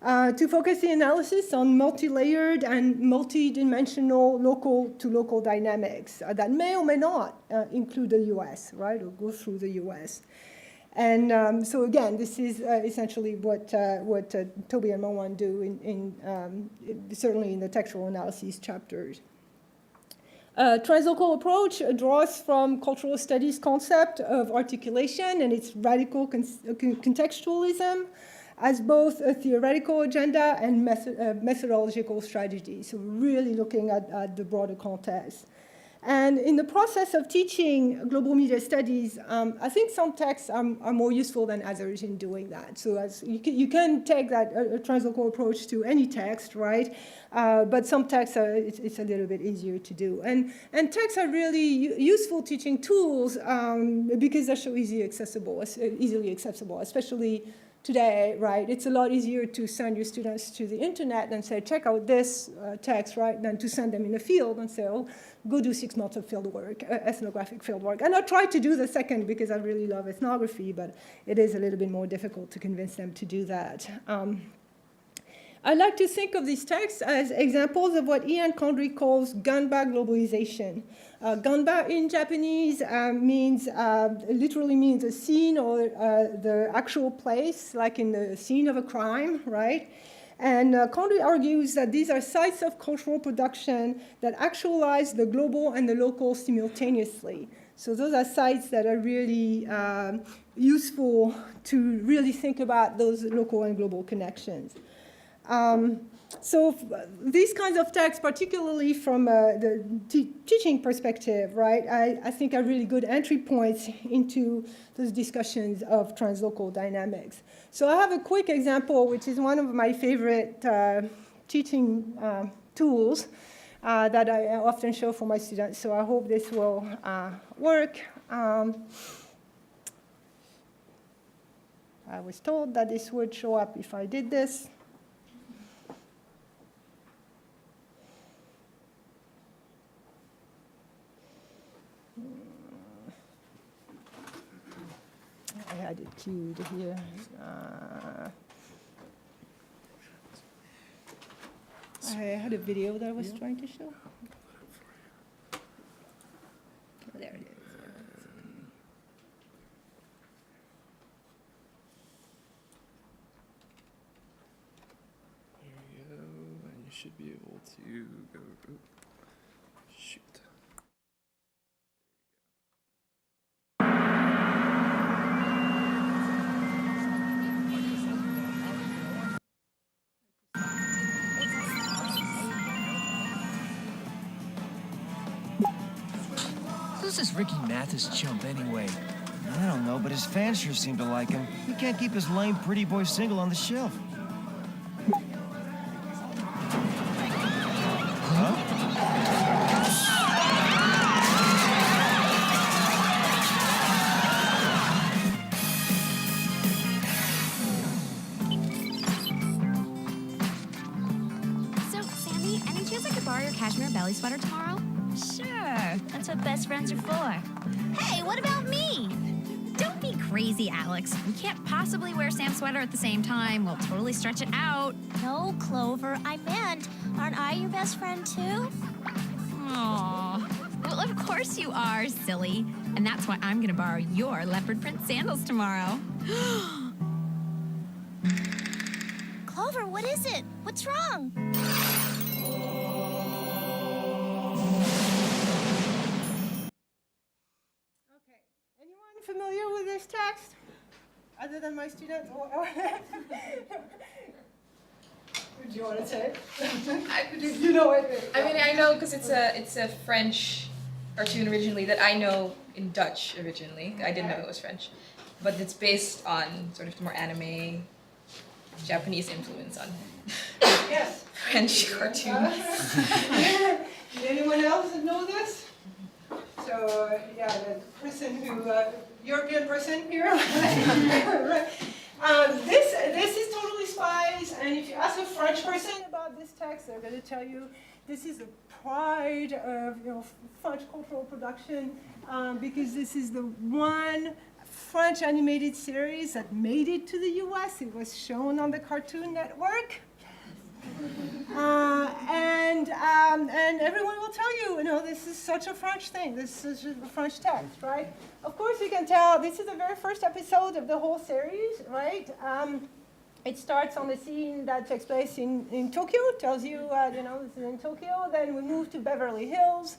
To focus the analysis on multi-layered and multi-dimensional local-to-local dynamics that may or may not include the US, right, or go through the US. And so again, this is essentially what Toby and Marwan do certainly in the textual analysis chapters. Translocal approach draws from cultural studies concept of articulation and its radical contextualism as both a theoretical agenda and methodological strategy. So really looking at the broader context. And in the process of teaching global media studies, I think some texts are more useful than others in doing that. So as you can take that translocal approach to any text, right? But some texts it's a little bit easier to do. And texts are really useful teaching tools because they're so easily accessible, especially today, right? It's a lot easier to send your students to the internet and say, check out this text, right, than to send them in a field and say, oh, go do 6 months of field work, ethnographic field work. And I try to do the second because I really love ethnography, but it is a little bit more difficult to convince them to do that. I like to think of these texts as examples of what Ian Condry calls ganba globalization. Ganba in Japanese literally means a scene or the actual place, like in the scene of a crime, right? And Condry argues that these are sites of cultural production that actualize the global and the local simultaneously. So those are sites that are really useful to really think about those local and global connections. So these kinds of texts, particularly from the teaching perspective, right, I think are really good entry points into those discussions of translocal dynamics. So I have a quick example, which is one of my favorite teaching tools that I often show for my students. So I hope this will work. I was told that this would show up if I did this. I had it queued here. I had a video that I was trying to show. Oh, there it is. There we go, and you should be able to go. Shoot. Who's this Ricky Mathis chump anyway? I don't know, but his fans sure seem to like him. He can't keep his lame pretty boy single on the shelf. So, Sandy, any chance I could borrow your cashmere belly sweater tomorrow? Sure, that's what best friends are for. Hey, what about me? Don't be crazy, Alex. We can't possibly wear Sam's sweater at the same time. We'll totally stretch it out. No, Clover, I meant, aren't I your best friend too? Aw. Well, of course you are, silly. And that's why I'm gonna borrow your leopard print sandals tomorrow. Clover, what is it? What's wrong? Okay, anyone familiar with this text? Other than my students? Or do you want to say? You know it. I mean, I know because it's a French cartoon originally that I know in Dutch originally. I didn't know it was French, but it's based on sort of the more anime, Japanese influence on Yes. French cartoons. Did anyone else know this? So, yeah, the person who, European person here. Right. This is totally spies, and if you ask a French person about this text, they're going to tell you this is the pride of French cultural production, because this is the one French animated series that made it to the U.S. It was shown on the Cartoon Network. And everyone will tell you, this is such a French thing. This is a French text, right? Of course, you can tell this is the very first episode of the whole series, right? It starts on the scene that takes place in Tokyo. Tells you, this is in Tokyo. Then we move to Beverly Hills,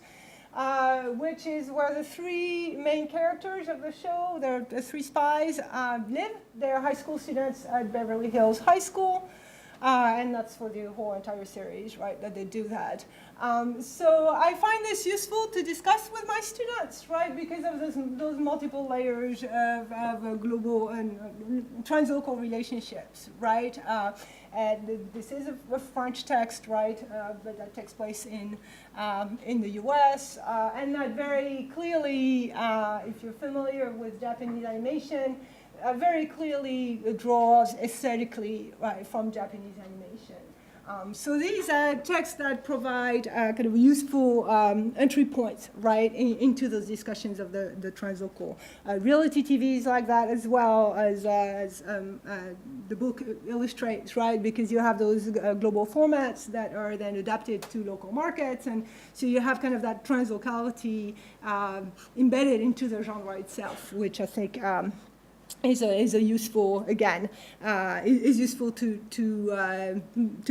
which is where the three main characters of the show, the three spies, live. They're high school students at Beverly Hills High School. And that's for the whole entire series, right, that they do that. So I find this useful to discuss with my students, right, because of those multiple layers of global and translocal relationships, right? And this is a French text, right, but that takes place in the US. And that very clearly, if you're familiar with Japanese animation, very clearly draws aesthetically from Japanese animation. So these are texts that provide kind of useful entry points, right, into those discussions of the translocal. Reality TV is like that as well as the book illustrates, right, because you have those global formats that are then adapted to local markets, and so you have kind of that translocality embedded into the genre itself, which I think is a useful, again, is useful to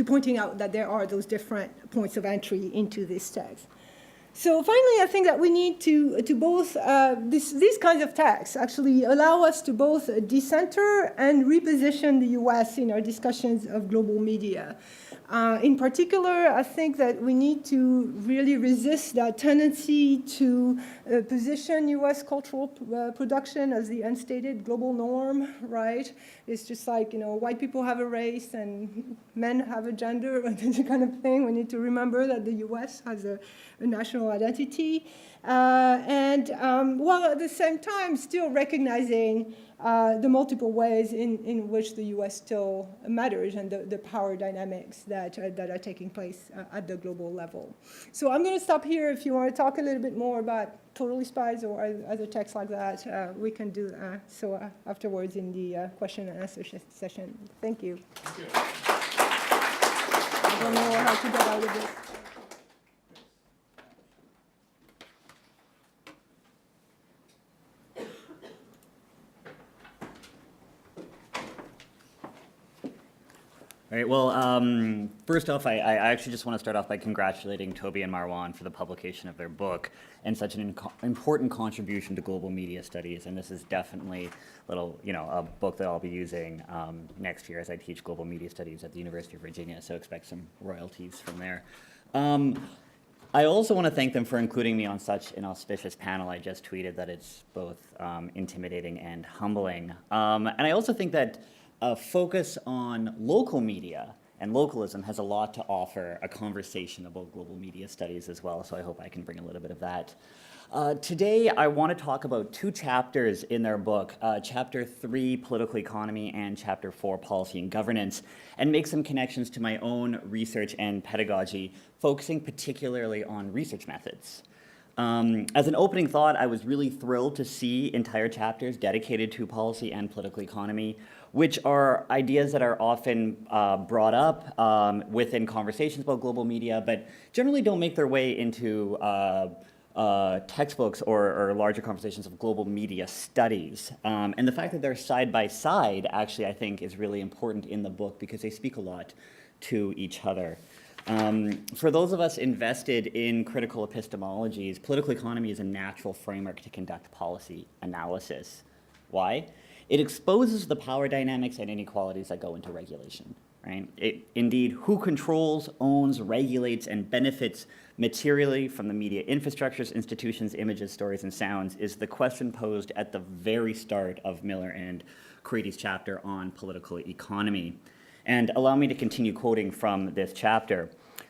pointing out that there are those different points of entry into this text. So finally, I think that we need to both, these kinds of texts actually allow us to both decenter and reposition the US in our discussions of global media. In particular, I think that we need to really resist that tendency to position US cultural production as the unstated global norm, right? It's just like, white people have a race and men have a gender, this kind of thing. We need to remember that the US has a national identity. While at the same time still recognizing the multiple ways in which the U.S. still matters and the power dynamics that are taking place at the global level. So I'm going to stop here. If you want to talk a little bit more about Totally Spies or other texts like that, we can do so afterwards in the question and answer session. Thank you. Thank you. I don't know how to get out of this. All right, well, first off, I actually just want to start off by congratulating Toby and Marwan for the publication of their book and such an important contribution to global media studies. And this is definitely a book that I'll be using next year as I teach global media studies at the University of Virginia, so expect some royalties from there. I also want to thank them for including me on such an auspicious panel. I just tweeted that it's both intimidating and humbling. And I also think that a focus on local media and localism has a lot to offer a conversation about global media studies as well, so I hope I can bring a little bit of that. Today, I want to talk about two chapters in their book, Chapter 3, Political Economy, and Chapter 4, Policy and Governance, and make some connections to my own research and pedagogy, focusing particularly on research methods. As an opening thought, I was really thrilled to see entire chapters dedicated to policy and political economy, which are ideas that are often brought up within conversations about global media, but generally don't make their way into textbooks or larger conversations of global media studies. And the fact that they're side by side actually, I think, is really important in the book because they speak a lot to each other. For those of us invested in critical epistemologies, political economy is a natural framework to conduct policy analysis. Why? It exposes the power dynamics and inequalities that go into regulation. Right? Indeed, who controls, owns, regulates, and benefits materially from the media infrastructures, institutions, images, stories, and sounds is the question posed at the very start of Miller and Kraidy's chapter on political economy. And allow me to continue quoting from this chapter.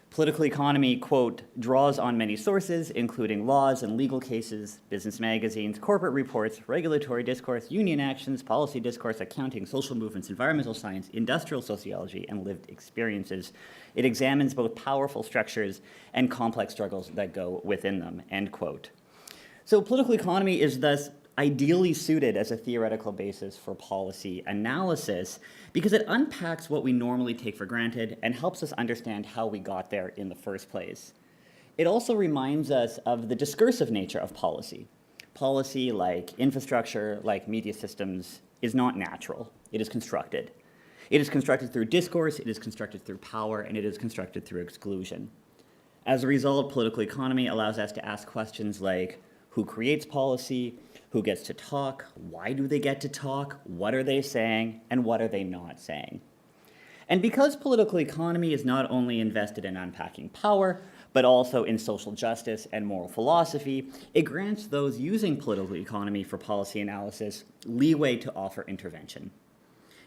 Political economy, quote, draws on many sources, including laws and legal cases, business magazines, corporate reports, regulatory discourse, union actions, policy discourse, accounting, social movements, environmental science, industrial sociology, and lived experiences. It examines both powerful structures and complex struggles that go within them, end quote. So political economy is thus ideally suited as a theoretical basis for policy analysis because it unpacks what we normally take for granted and helps us understand how we got there in the first place. It also reminds us of the discursive nature of policy. Policy, like infrastructure, like media systems, is not natural. It is constructed. It is constructed through discourse, it is constructed through power, and it is constructed through exclusion. As a result, political economy allows us to ask questions like, who creates policy? Who gets to talk? Why do they get to talk? What are they saying? And what are they not saying? And because political economy is not only invested in unpacking power, but also in social justice and moral philosophy, it grants those using political economy for policy analysis leeway to offer intervention.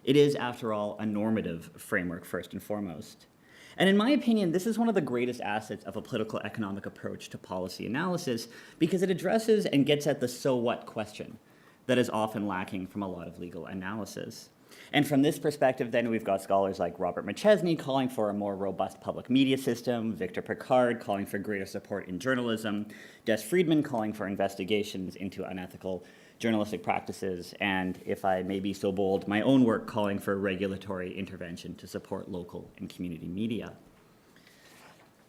It is, after all, a normative framework first and foremost. And in my opinion, this is one of the greatest assets of a political economic approach to policy analysis because it addresses and gets at the so what question that is often lacking from a lot of legal analysis. And from this perspective, then, we've got scholars like Robert McChesney calling for a more robust public media system, Victor Picard calling for greater support in journalism, Des Friedman calling for investigations into unethical journalistic practices, and, if I may be so bold, my own work calling for regulatory intervention to support local and community media.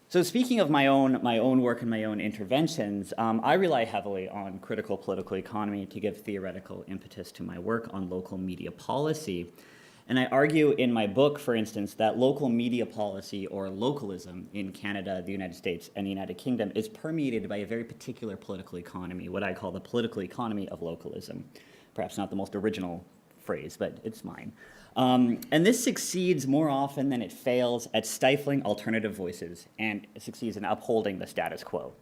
So speaking of my own work and my own interventions, I rely heavily on critical political economy to give theoretical impetus to my work on local media policy. And I argue in my book, for instance, that local media policy, or localism, in Canada, the United States, and the United Kingdom is permeated by a very particular political economy, what I call the political economy of localism. Perhaps not the most original phrase, but it's mine. And this succeeds more often than it fails at stifling alternative voices, and it succeeds in upholding the status quo.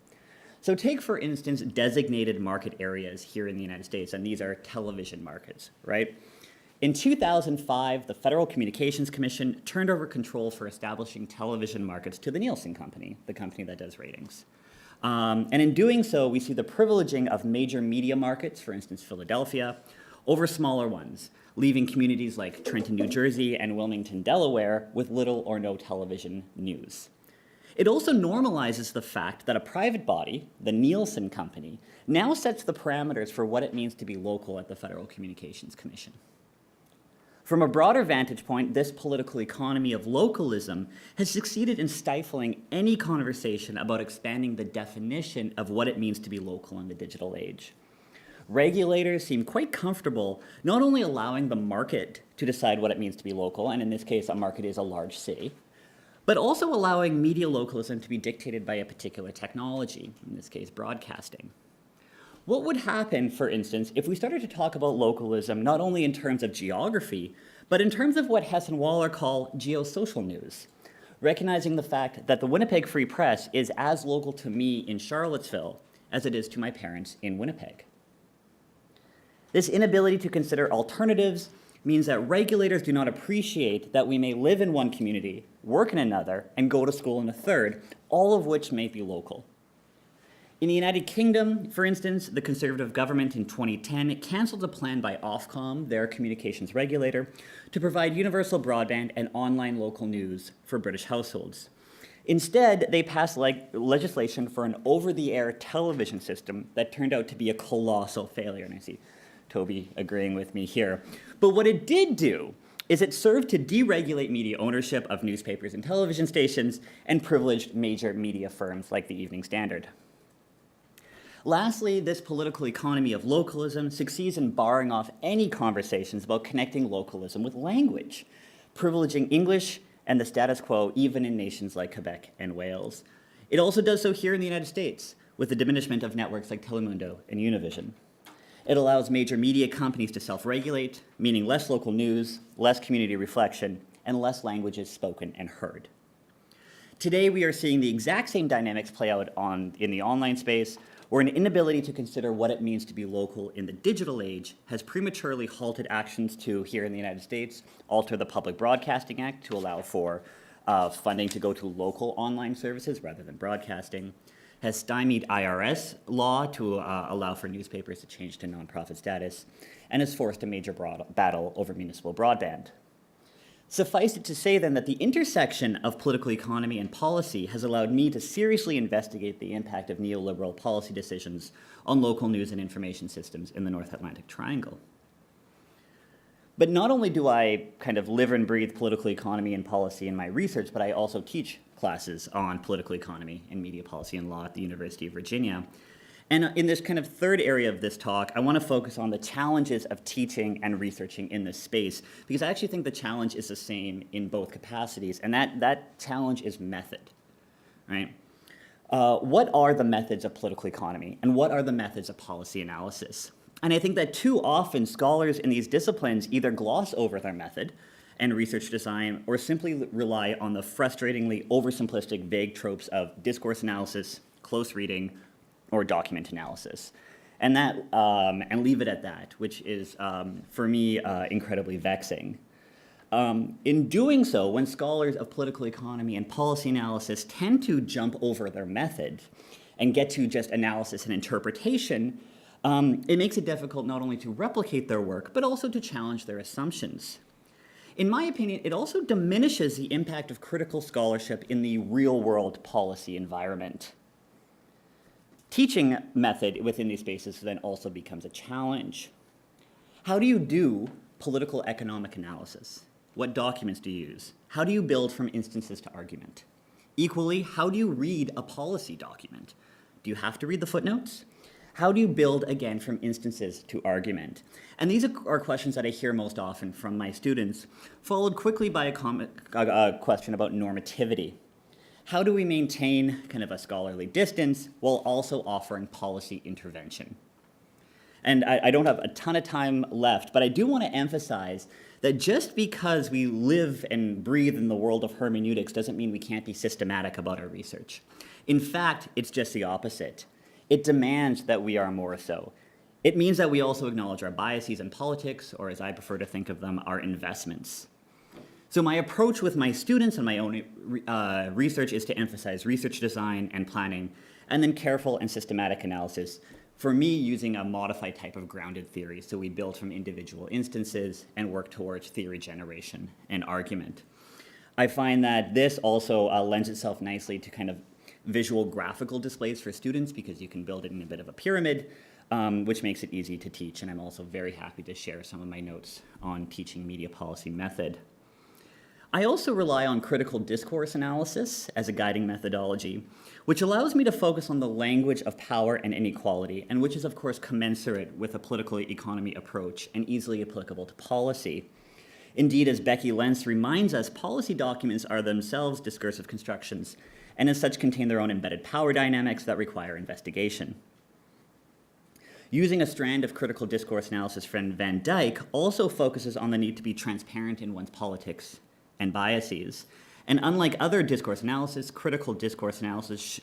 So take, for instance, designated market areas here in the United States, and these are television markets, right? In 2005, the Federal Communications Commission turned over control for establishing television markets to the Nielsen Company, the company that does ratings. And in doing so, we see the privileging of major media markets, for instance, Philadelphia, over smaller ones, leaving communities like Trenton, New Jersey, and Wilmington, Delaware, with little or no television news. It also normalizes the fact that a private body, the Nielsen Company, now sets the parameters for what it means to be local at the Federal Communications Commission. From a broader vantage point, this political economy of localism has succeeded in stifling any conversation about expanding the definition of what it means to be local in the digital age. Regulators seem quite comfortable not only allowing the market to decide what it means to be local, and in this case, a market is a large city, but also allowing media localism to be dictated by a particular technology, in this case, broadcasting. What would happen, for instance, if we started to talk about localism not only in terms of geography, but in terms of what Hess and Waller call geosocial news? recognizing the fact that the Winnipeg Free Press is as local to me in Charlottesville as it is to my parents in Winnipeg. This inability to consider alternatives means that regulators do not appreciate that we may live in one community, work in another, and go to school in a third, all of which may be local. In the United Kingdom, for instance, the Conservative government in 2010 cancelled a plan by Ofcom, their communications regulator, to provide universal broadband and online local news for British households. Instead, they passed legislation for an over-the-air television system that turned out to be a colossal failure, and I see Toby agreeing with me here. But what it did do is it served to deregulate media ownership of newspapers and television stations and privileged major media firms like the Evening Standard. Lastly, this political economy of localism succeeds in barring off any conversations about connecting localism with language, privileging English and the status quo even in nations like Quebec and Wales. It also does so here in the United States with the diminishment of networks like Telemundo and Univision. It allows major media companies to self-regulate, meaning less local news, less community reflection, and less languages spoken and heard. Today, we are seeing the exact same dynamics play out in the online space, where an inability to consider what it means to be local in the digital age has prematurely halted actions to, here in the United States, alter the Public Broadcasting Act to allow for funding to go to local online services rather than broadcasting, has stymied IRS law to allow for newspapers to change to nonprofit status, and has forced a major battle over municipal broadband. Suffice it to say, then, that the intersection of political economy and policy has allowed me to seriously investigate the impact of neoliberal policy decisions on local news and information systems in the North Atlantic Triangle. But not only do I kind of live and breathe political economy and policy in my research, but I also teach classes on political economy and media policy and law at the University of Virginia. And in this kind of third area of this talk, I want to focus on the challenges of teaching and researching in this space, because I actually think the challenge is the same in both capacities, and that challenge is method, right? What are the methods of political economy, and what are the methods of policy analysis? And I think that too often scholars in these disciplines either gloss over their method and research design, or simply rely on the frustratingly oversimplistic vague tropes of discourse analysis, close reading, or document analysis, and leave it at that, which is, for me, incredibly vexing. In doing so, when scholars of political economy and policy analysis tend to jump over their method and get to just analysis and interpretation, it makes it difficult not only to replicate their work, but also to challenge their assumptions. In my opinion, it also diminishes the impact of critical scholarship in the real-world policy environment. Teaching method within these spaces then also becomes a challenge. How do you do political economic analysis? What documents do you use? How do you build from instances to argument? Equally, how do you read a policy document? Do you have to read the footnotes? How do you build, again, from instances to argument? And these are questions that I hear most often from my students, followed quickly by a question about normativity. How do we maintain kind of a scholarly distance while also offering policy intervention? And I don't have a ton of time left, but I do want to emphasize that just because we live and breathe in the world of hermeneutics doesn't mean we can't be systematic about our research. In fact, it's just the opposite. It demands that we are more so. It means that we also acknowledge our biases in politics, or as I prefer to think of them, our investments. So my approach with my students and my own research is to emphasize research design and planning, and then careful and systematic analysis, for me using a modified type of grounded theory. So we build from individual instances and work towards theory generation and argument. I find that this also lends itself nicely to kind of visual graphical displays for students, because you can build it in a bit of a pyramid, which makes it easy to teach. And I'm also very happy to share some of my notes on teaching media policy method. I also rely on critical discourse analysis as a guiding methodology, which allows me to focus on the language of power and inequality, and which is, of course, commensurate with a political economy approach and easily applicable to policy. Indeed, as Becky Lentz reminds us, policy documents are themselves discursive constructions, and as such contain their own embedded power dynamics that require investigation. Using a strand of critical discourse analysis from Van Dyke also focuses on the need to be transparent in one's politics and biases. And unlike other discourse analysis, critical discourse analysis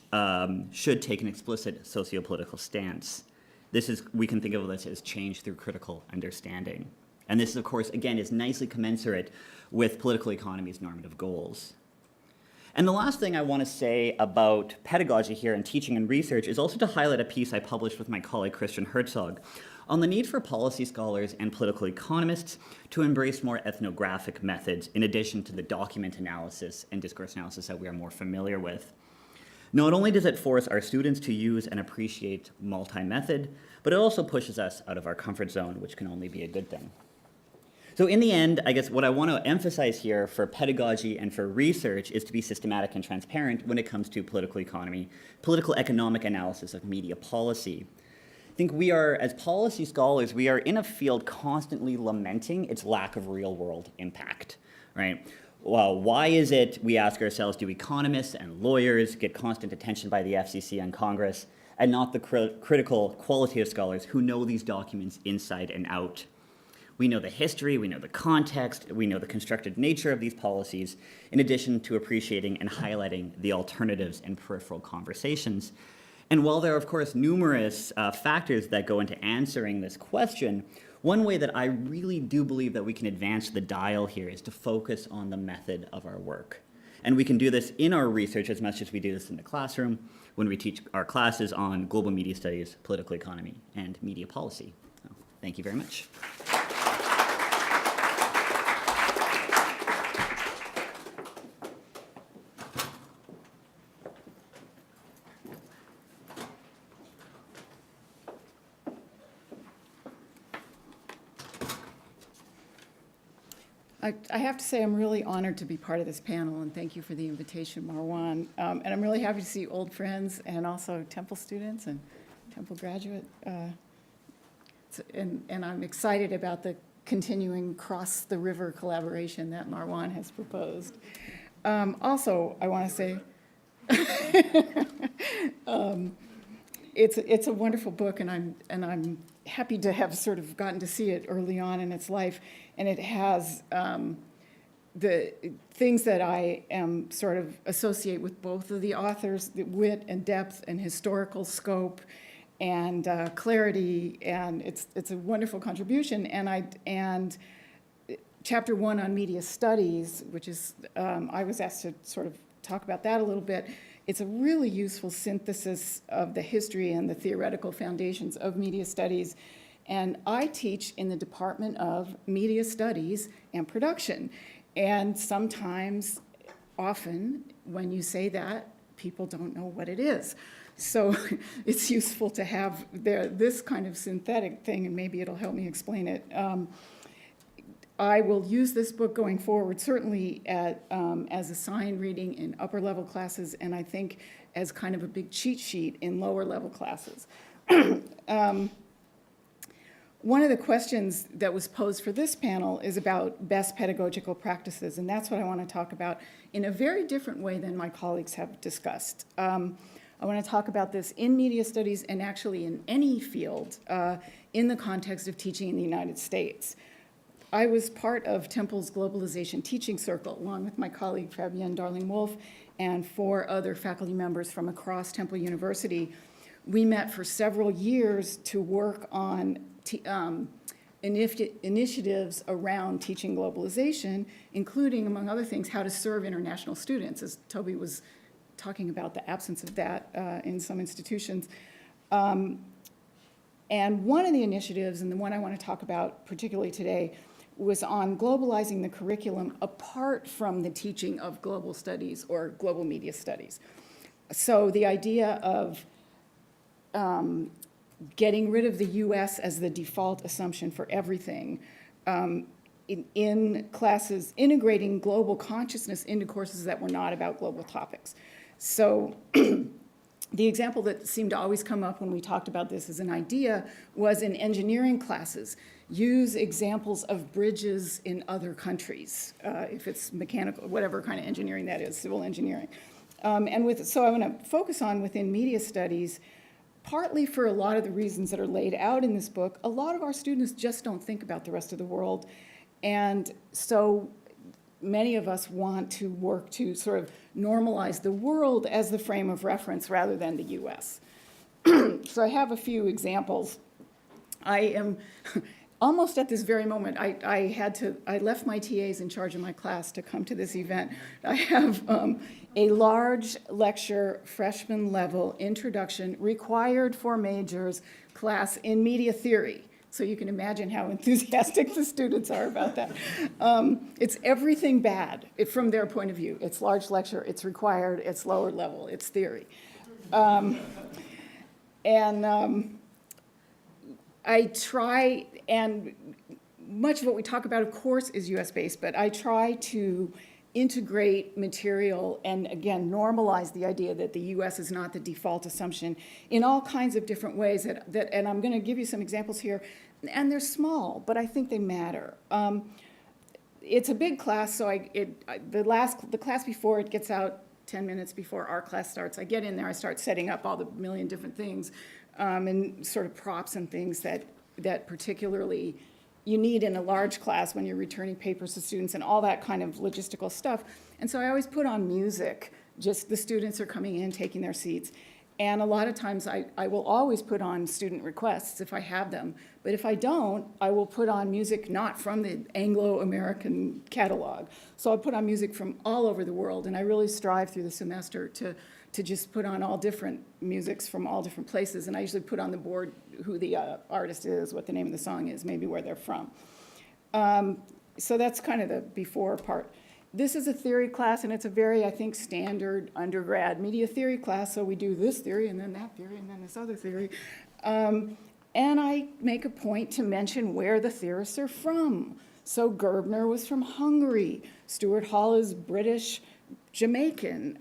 should take an explicit sociopolitical stance. We can think of this as change through critical understanding. And this, of course, again, is nicely commensurate with political economy's normative goals. And the last thing I want to say about pedagogy here in teaching and research is also to highlight a piece I published with my colleague Christian Herzog on the need for policy scholars and political economists to embrace more ethnographic methods in addition to the document analysis and discourse analysis that we are more familiar with. Not only does it force our students to use and appreciate multi-method, but it also pushes us out of our comfort zone, which can only be a good thing. So in the end, I guess what I want to emphasize here for pedagogy and for research is to be systematic and transparent when it comes to political economy, political economic analysis of media policy. I think we are, as policy scholars, we are in a field constantly lamenting its lack of real-world impact, right? Well, why is it, we ask ourselves, do economists and lawyers get constant attention by the FCC and Congress, and not the critical qualitative scholars who know these documents inside and out? We know the history, we know the context, we know the constructed nature of these policies, in addition to appreciating and highlighting the alternatives and peripheral conversations. And while there are, of course, numerous factors that go into answering this question, one way that I really do believe that we can advance the dial here is to focus on the method of our work. And we can do this in our research as much as we do this in the classroom when we teach our classes on global media studies, political economy, and media policy. So, thank you very much. I have to say I'm really honored to be part of this panel, and thank you for the invitation, Marwan. And I'm really happy to see old friends and also Temple students and Temple graduate. And I'm excited about the continuing cross-the-river collaboration that Marwan has proposed. Also, I want to say it's a wonderful book, and I'm happy to have sort of gotten to see it early on in its life, and it has the things that I am sort of associate with both of the authors, the wit and depth and historical scope and clarity, and it's a wonderful contribution. And chapter 1 on media studies, which is I was asked to sort of talk about that a little bit. It's a really useful synthesis of the history and the theoretical foundations of media studies. And I teach in the Department of Media Studies and Production. And sometimes, often, when you say that, people don't know what it is. So it's useful to have this kind of synthetic thing, and maybe it'll help me explain it. I will use this book going forward, certainly as assigned reading in upper level classes, and I think as kind of a big cheat sheet in lower level classes. One of the questions that was posed for this panel is about best pedagogical practices, and that's what I want to talk about in a very different way than my colleagues have discussed. I want to talk about this in media studies and actually in any field in the context of teaching in the United States. I was part of Temple's Globalization Teaching Circle, along with my colleague Fabienne Darling-Wolf and 4 other faculty members from across Temple University. We met for several years to work on initiatives around teaching globalization, including, among other things, how to serve international students, as Toby was talking about the absence of that in some institutions. And one of the initiatives, and the one I want to talk about particularly today, was on globalizing the curriculum apart from the teaching of global studies or global media studies. So the idea of getting rid of the US as the default assumption for everything, in classes, integrating global consciousness into courses that were not about global topics. So the example that seemed to always come up when we talked about this as an idea was in engineering classes. Use examples of bridges in other countries, if it's mechanical, whatever kind of engineering that is, civil engineering. So I want to focus on within media studies, partly for a lot of the reasons that are laid out in this book. A lot of our students just don't think about the rest of the world. And so many of us want to work to sort of normalize the world as the frame of reference rather than the US. So I have a few examples. I am almost at this very moment, I left my TAs in charge of my class to come to this event. I have a large lecture, freshman level introduction, required for majors class in media theory. So you can imagine how enthusiastic the students are about that. It's everything bad from their point of view. It's large lecture, it's required, it's lower level, it's theory. I try, and much of what we talk about, of course, is US-based, but I try to integrate material and, again, normalize the idea that the US is not the default assumption in all kinds of different ways. And I'm going to give you some examples here, and they're small, but I think they matter. It's a big class, so the class before it gets out 10 minutes before our class starts. I get in there, I start setting up all the million different things and sort of props and things that particularly you need in a large class when you're returning papers to students and all that kind of logistical stuff. And so I always put on music, just the students are coming in, taking their seats. And a lot of times I will always put on student requests if I have them. But if I don't, I will put on music not from the Anglo-American catalog. So I put on music from all over the world, and I really strive through the semester to just put on all different musics from all different places. And I usually put on the board who the artist is, what the name of the song is, maybe where they're from. So that's kind of the before part. This is a theory class, and it's a very, I think, standard undergrad media theory class. So we do this theory, and then that theory, and then this other theory. And I make a point to mention where the theorists are from. So Gerbner was from Hungary. Stuart Hall is British, Jamaican.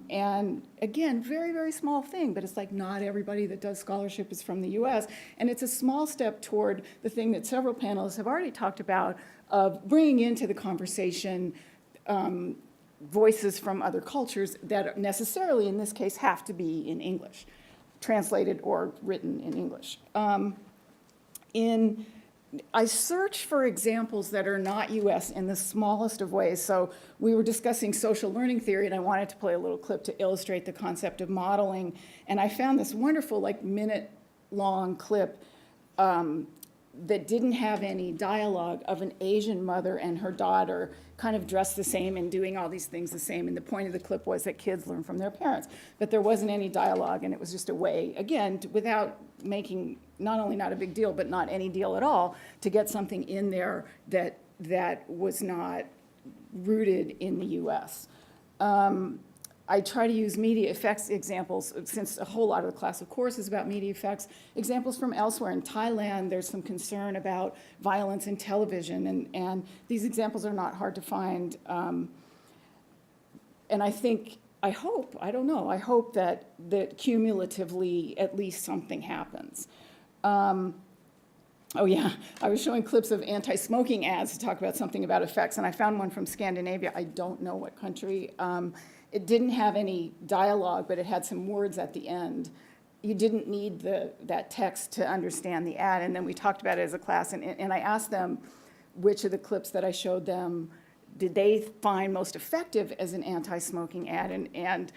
And again, very, very small thing, but it's like not everybody that does scholarship is from the US. And it's a small step toward the thing that several panelists have already talked about of bringing into the conversation voices from other cultures that necessarily, in this case, have to be in English, translated or written in English. I search for examples that are not US in the smallest of ways. So we were discussing social learning theory, and I wanted to play a little clip to illustrate the concept of modeling. And I found this wonderful, like, minute-long clip that didn't have any dialogue of an Asian mother and her daughter kind of dressed the same and doing all these things the same. And the point of the clip was that kids learn from their parents. But there wasn't any dialogue, and it was just a way, again, without making not only not a big deal, but not any deal at all, to get something in there that was not rooted in the US. I try to use media effects examples, since a whole lot of the class, of course, is about media effects. Examples from elsewhere. In Thailand, there's some concern about violence in television, and these examples are not hard to find. And I hope that cumulatively at least something happens. Oh yeah, I was showing clips of anti-smoking ads to talk about something about effects, and I found one from Scandinavia. I don't know what country. It didn't have any dialogue, but it had some words at the end. You didn't need that text to understand the ad, and then we talked about it as a class, and I asked them which of the clips that I showed them did they find most effective as an anti-smoking ad, and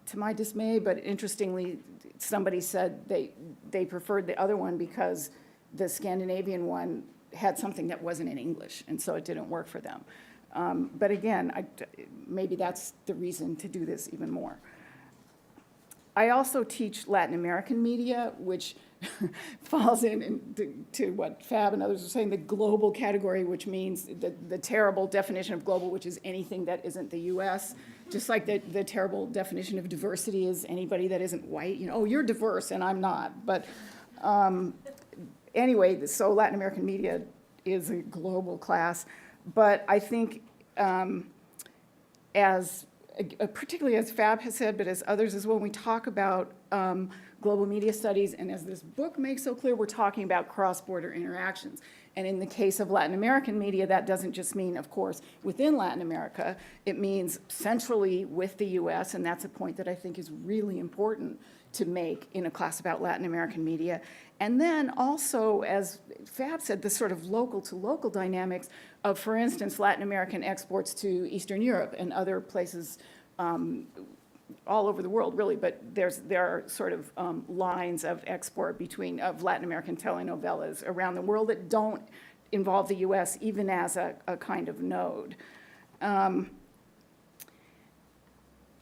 to my dismay, but interestingly, somebody said they preferred the other one because the Scandinavian one had something that wasn't in English, and so it didn't work for them. But again, maybe that's the reason to do this even more. I also teach Latin American media, which falls into what Fab and others are saying, the global category, which means the terrible definition of global, which is anything that isn't the US, just like the terrible definition of diversity is anybody that isn't white. You know, oh, you're diverse and I'm not. But anyway, so Latin American media is a global class. But I think particularly as Fab has said, but as others as well, when we talk about global media studies, and as this book makes so clear, we're talking about cross-border interactions. And in the case of Latin American media, that doesn't just mean, of course, within Latin America. It means centrally with the US, and that's a point that I think is really important to make in a class about Latin American media. And then also, as Fab said, the sort of local to local dynamics of, for instance, Latin American exports to Eastern Europe and other places all over the world, really, but there are sort of lines of export of Latin American telenovelas around the world that don't involve the US even as a kind of node.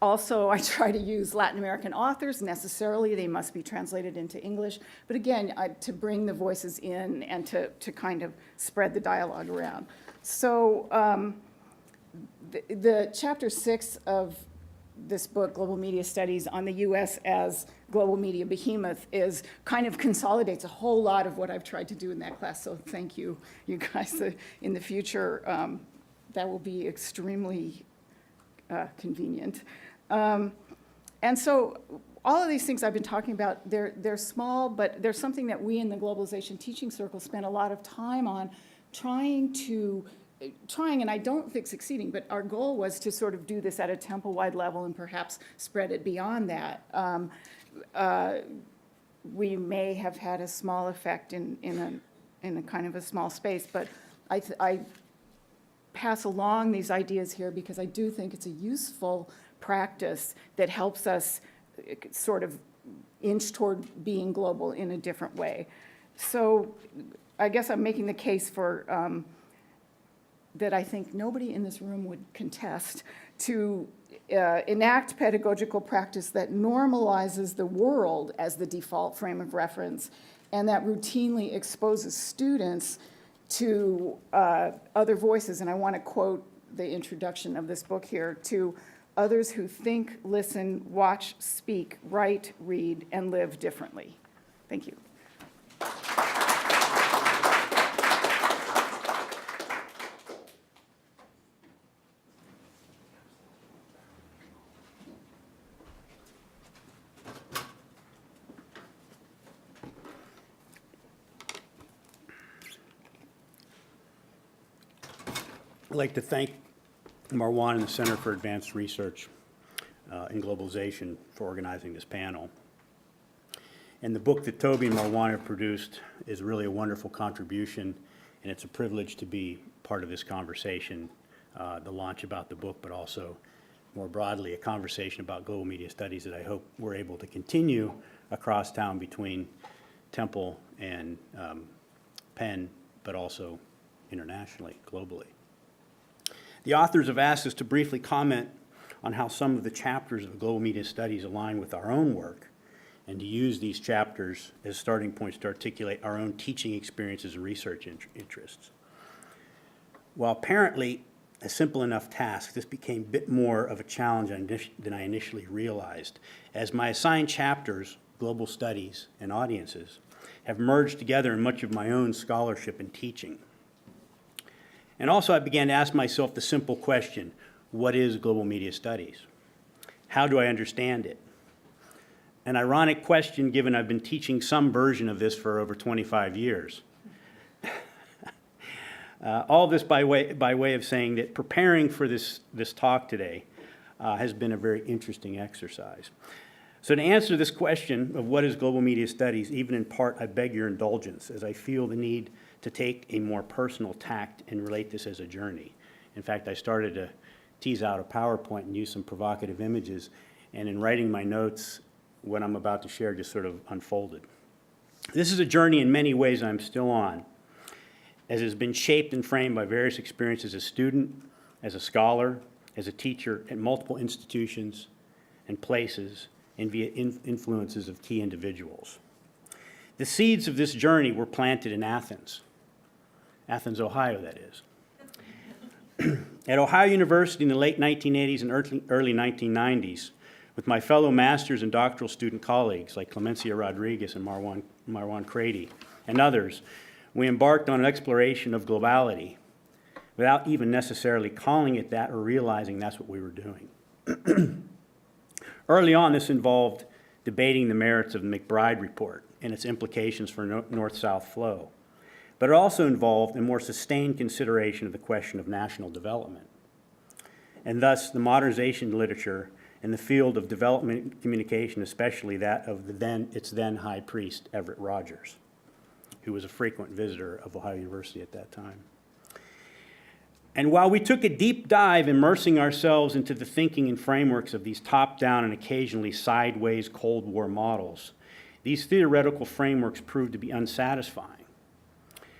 Also, I try to use Latin American authors necessarily. They must be translated into English. But again, to bring the voices in and to kind of spread the dialogue around. So the chapter 6 of this book, Global Media Studies, on the US as global media behemoth kind of consolidates a whole lot of what I've tried to do in that class. So thank you, you guys. In the future, that will be extremely convenient. And so all of these things I've been talking about, they're small, but there's something that we in the Globalization Teaching Circle spent a lot of time on trying, and I don't think succeeding, but our goal was to sort of do this at a Temple-wide level and perhaps spread it beyond that. We may have had a small effect in a kind of a small space, but I pass along these ideas here because I do think it's a useful practice that helps us sort of inch toward being global in a different way. So I guess I'm making the case for that I think nobody in this room would contest, to enact pedagogical practice that normalizes the world as the default frame of reference and that routinely exposes students to other voices. And I want to quote the introduction of this book here, to others who think, listen, watch, speak, write, read, and live differently. Thank you. I'd like to thank Marwan and the Center for Advanced Research in Globalization for organizing this panel. And the book that Toby and Marwan have produced is really a wonderful contribution, and it's a privilege to be part of this conversation, the launch about the book, but also more broadly a conversation about global media studies that I hope we're able to continue across town between Temple and Penn, but also internationally, globally. The authors have asked us to briefly comment on how some of the chapters of global media studies align with our own work, and to use these chapters as starting points to articulate our own teaching experiences and research interests. While apparently a simple enough task, this became a bit more of a challenge than I initially realized, as my assigned chapters, global studies and audiences, have merged together in much of my own scholarship and teaching. And also I began to ask myself the simple question, what is global media studies? How do I understand it? An ironic question given I've been teaching some version of this for over 25 years. All this by way of saying that preparing for this talk today has been a very interesting exercise. So to answer this question of what is global media studies, even in part, I beg your indulgence, as I feel the need to take a more personal tact and relate this as a journey. In fact, I started to tease out a PowerPoint and use some provocative images, and in writing my notes, what I'm about to share just sort of unfolded. This is a journey in many ways I'm still on, as it has been shaped and framed by various experiences as a student, as a scholar, as a teacher at multiple institutions and places, and via influences of key individuals. The seeds of this journey were planted in Athens, Ohio, that is. At Ohio University in the late 1980s and early 1990s, with my fellow master's and doctoral student colleagues like Clemencia Rodriguez and Marwan Kraidy and others, we embarked on an exploration of globality without even necessarily calling it that or realizing that's what we were doing. Early on, this involved debating the merits of the McBride report and its implications for north-south flow. but it also involved a more sustained consideration of the question of national development. And thus, the modernization literature in the field of development communication, especially that of its then high priest, Everett Rogers, who was a frequent visitor of Ohio University at that time. And while we took a deep dive immersing ourselves into the thinking and frameworks of these top-down and occasionally sideways Cold War models, these theoretical frameworks proved to be unsatisfying,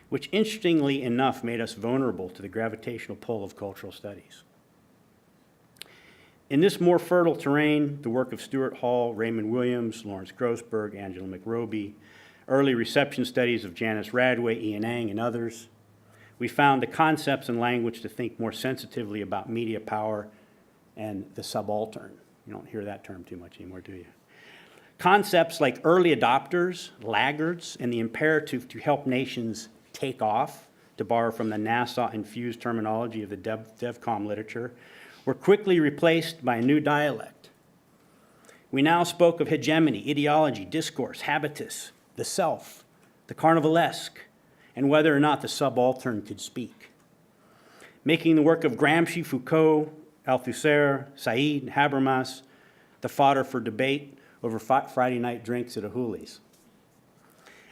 which interestingly enough made us vulnerable to the gravitational pull of cultural studies. In this more fertile terrain, the work of Stuart Hall, Raymond Williams, Lawrence Grossberg, Angela McRoby, early reception studies of Janice Radway, Ian Ang, and others, we found the concepts and language to think more sensitively about media power and the subaltern. You don't hear that term too much anymore, do you? Concepts like early adopters, laggards, and the imperative to help nations take off, to borrow from the NASA-infused terminology of the DevCom literature, were quickly replaced by a new dialect. We now spoke of hegemony, ideology, discourse, habitus, the self, the carnivalesque, and whether or not the subaltern could speak, making the work of Gramsci, Foucault, Althusser, Said, Habermas the fodder for debate over Friday night drinks at a Hooley's.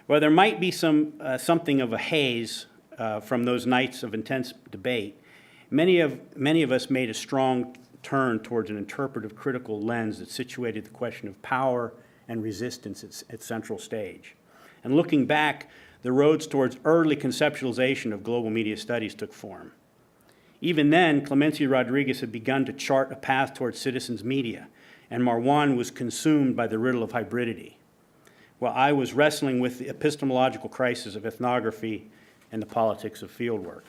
While there might be something of a haze from those nights of intense debate, many of us made a strong turn towards an interpretive critical lens that situated the question of power and resistance at central stage. And looking back, the roads towards early conceptualization of global media studies took form. Even then, Clemencia Rodriguez had begun to chart a path towards citizens media, and Marwan was consumed by the riddle of hybridity, while I was wrestling with the epistemological crisis of ethnography and the politics of fieldwork.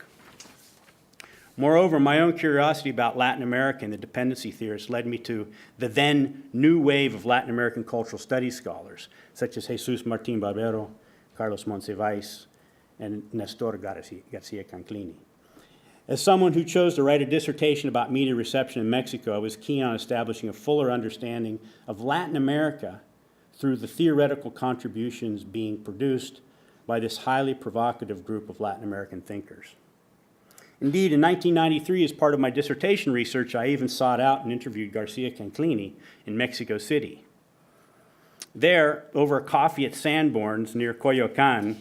Moreover, my own curiosity about Latin America and the dependency theorists led me to the then new wave of Latin American cultural studies scholars, such as Jesus Martín Barbero, Carlos Monsiváis, and Nestor Garcia Canclini. As someone who chose to write a dissertation about media reception in Mexico, I was keen on establishing a fuller understanding of Latin America through the theoretical contributions being produced by this highly provocative group of Latin American thinkers. Indeed, in 1993, as part of my dissertation research, I even sought out and interviewed Garcia Canclini in Mexico City. There, over a coffee at Sanborn's near Coyoacan,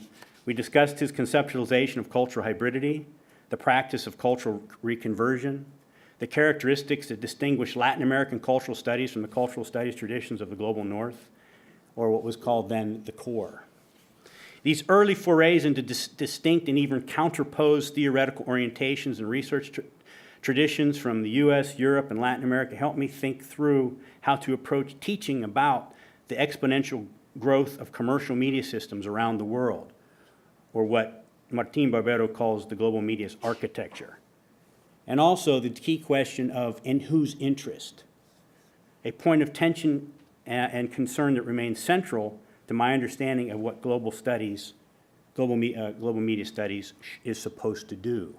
we discussed his conceptualization of cultural hybridity, the practice of cultural reconversion, the characteristics that distinguish Latin American cultural studies from the cultural studies traditions of the global north, or what was called then the core. These early forays into distinct and even counterposed theoretical orientations and research traditions from the US, Europe, and Latin America helped me think through how to approach teaching about the exponential growth of commercial media systems around the world, or what Martín Barbero calls the global media's architecture. And also the key question of in whose interest, a point of tension and concern that remains central to my understanding of what global media studies is supposed to do.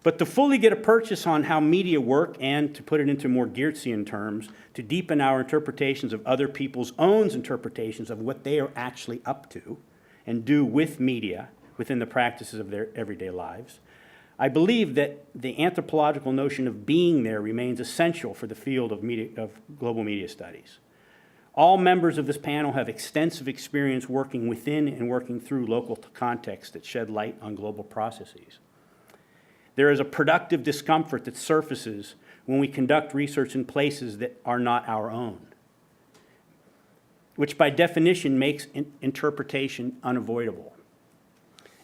But to fully get a purchase on how media work and, to put it into more Geertzian terms, to deepen our interpretations of other people's own interpretations of what they are actually up to and do with media within the practices of their everyday lives, I believe that the anthropological notion of being there remains essential for the field of global media studies. All members of this panel have extensive experience working within and working through local contexts that shed light on global processes. There is a productive discomfort that surfaces when we conduct research in places that are not our own, which by definition makes interpretation unavoidable.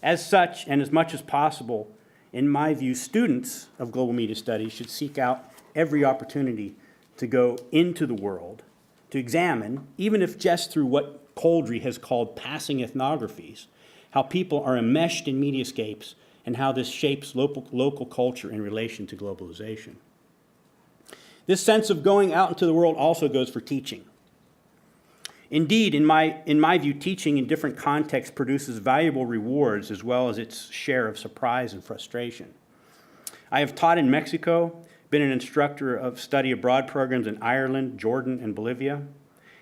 As such, and as much as possible, in my view, students of global media studies should seek out every opportunity to go into the world, to examine, even if just through what Coldry has called passing ethnographies, how people are enmeshed in mediascapes and how this shapes local culture in relation to globalization. This sense of going out into the world also goes for teaching. Indeed, in my view, teaching in different contexts produces valuable rewards as well as its share of surprise and frustration. I have taught in Mexico, been an instructor of study abroad programs in Ireland, Jordan, and Bolivia.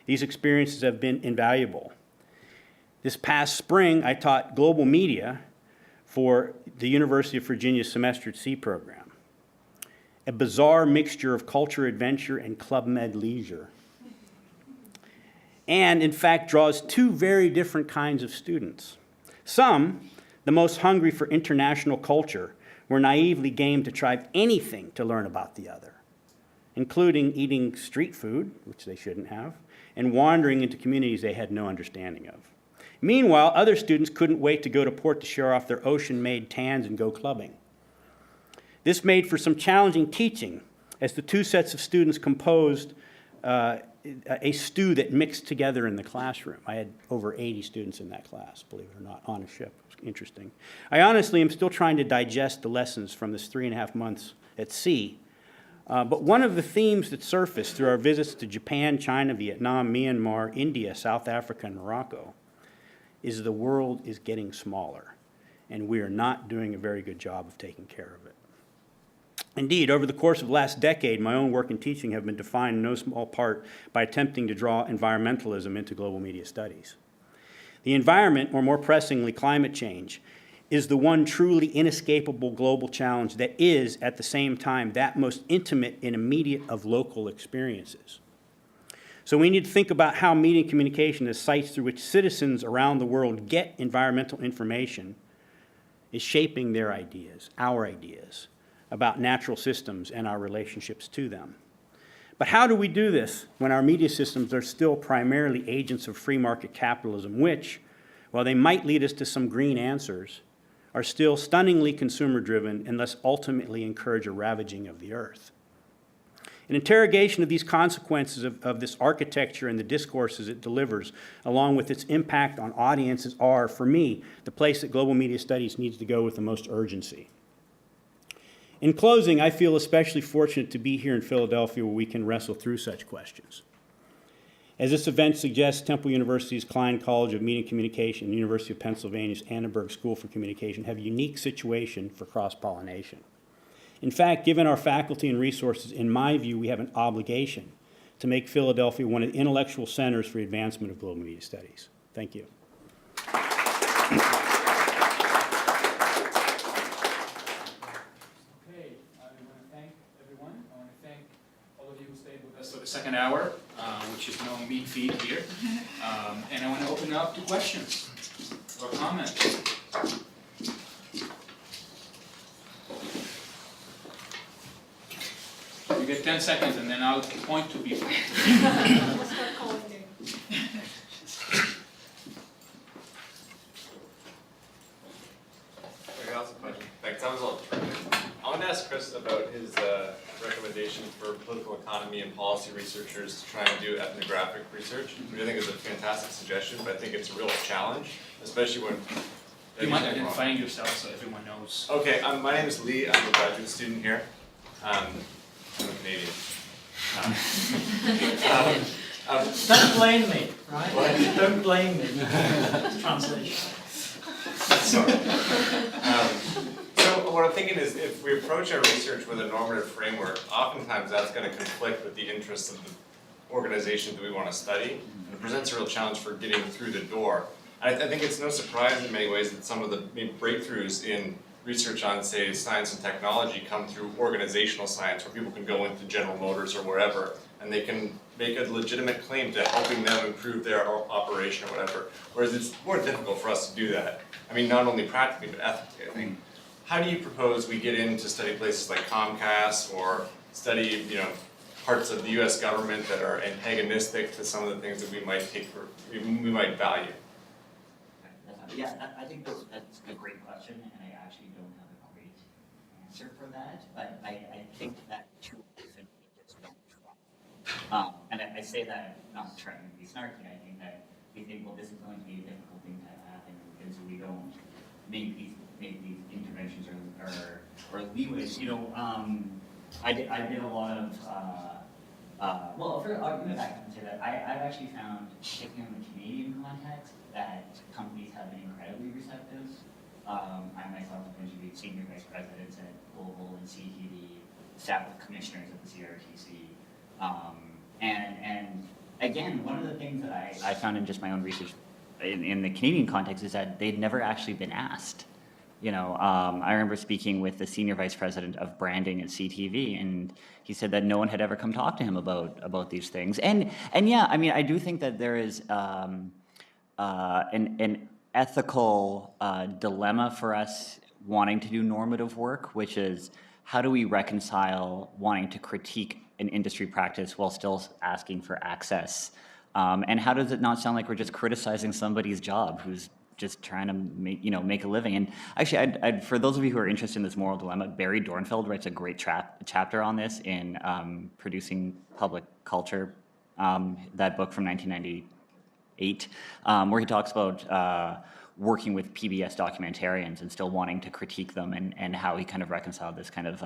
These experiences have been invaluable. This past spring, I taught global media for the University of Virginia's Semester at Sea program, a bizarre mixture of culture, adventure, and Club Med leisure. And, in fact, draws two very different kinds of students. Some, the most hungry for international culture, were naively game to try anything to learn about the other, including eating street food, which they shouldn't have, and wandering into communities they had no understanding of. Meanwhile, other students couldn't wait to go to port to show off their ocean-made tans and go clubbing. This made for some challenging teaching, as the two sets of students composed a stew that mixed together in the classroom. I had over 80 students in that class, believe it or not, on a ship. It was interesting. I honestly am still trying to digest the lessons from this 3.5 months at sea. But one of the themes that surfaced through our visits to Japan, China, Vietnam, Myanmar, India, South Africa, and Morocco is the world is getting smaller, and we are not doing a very good job of taking care of it. Indeed, over the course of the last decade, my own work and teaching have been defined in no small part by attempting to draw environmentalism into global media studies. The environment, or more pressingly, climate change, is the one truly inescapable global challenge that is, at the same time, that most intimate and immediate of local experiences. So we need to think about how media and communication as sites through which citizens around the world get environmental information is shaping their ideas, our ideas, about natural systems and our relationships to them. But how do we do this when our media systems are still primarily agents of free market capitalism, which, while they might lead us to some green answers, are still stunningly consumer-driven and thus ultimately encourage a ravaging of the earth? An interrogation of these consequences of this architecture and the discourses it delivers, along with its impact on audiences, are, for me, the place that global media studies needs to go with the most urgency. In closing, I feel especially fortunate to be here in Philadelphia where we can wrestle through such questions. As this event suggests, Temple University's Klein College of Media and Communication and University of Pennsylvania's Annenberg School for Communication have a unique situation for cross-pollination. In fact, given our faculty and resources, in my view, we have an obligation to make Philadelphia one of the intellectual centers for the advancement of global media studies. Thank you. For the second hour, which is no mean feat here. And I want to open it up to questions or comments. You get 10 seconds and then I'll point to people. We'll start calling names. Okay, awesome question. Thanks. That was all terrific. I want to ask Chris about his recommendation for political economy and policy researchers to try and do ethnographic research, which I think is a fantastic suggestion, but I think it's a real challenge, especially when... You mind identifying yourself so everyone knows. Okay, my name is Lee. I'm a graduate student here. I'm a Canadian. Don't blame me, right? What? Don't blame me. Translation. Sorry. So what I'm thinking is if we approach our research with a normative framework, oftentimes that's going to conflict with the interests of the organization that we want to study, and it presents a real challenge for getting through the door. I think it's no surprise in many ways that some of the breakthroughs in research on, say, science and technology come through organizational science, where people can go into General Motors or wherever, and they can make a legitimate claim to helping them improve their operation or whatever. Whereas it's more difficult for us to do that. I mean, not only practically, but ethically, I think. How do you propose we get in to study places like Comcast or study, parts of the U.S. government that are antagonistic to some of the things that we might take for, we might value? Yeah, I think that's a great question, and I actually don't have a great answer for that, but I think that too often we just don't try. And I say that not trying to be snarky. I think that we think, well, this is going to be a difficult thing to happen because we don't make these interventions or leeways. I did a lot of well, I'll go back and say that I've actually found, particularly in the Canadian context, that companies have been incredibly receptive. I myself have interviewed senior vice presidents at Global and CTV, staff with commissioners at the CARGC. And again, one of the things that I found in just my own research in the Canadian context is that they'd never actually been asked. I remember speaking with the senior vice president of branding at CTV, and he said that no one had ever come talk to him about these things. And yeah, I mean, I do think that there is an ethical dilemma for us wanting to do normative work, which is how do we reconcile wanting to critique an industry practice while still asking for access? And how does it not sound like we're just criticizing somebody's job who's just trying to make a living? And actually, I'd, for those of you who are interested in this moral dilemma, Barry Dornfeld writes a great chapter on this in Producing Public Culture, that book from 1998, where he talks about working with PBS documentarians and still wanting to critique them, and how he kind of reconciled this kind of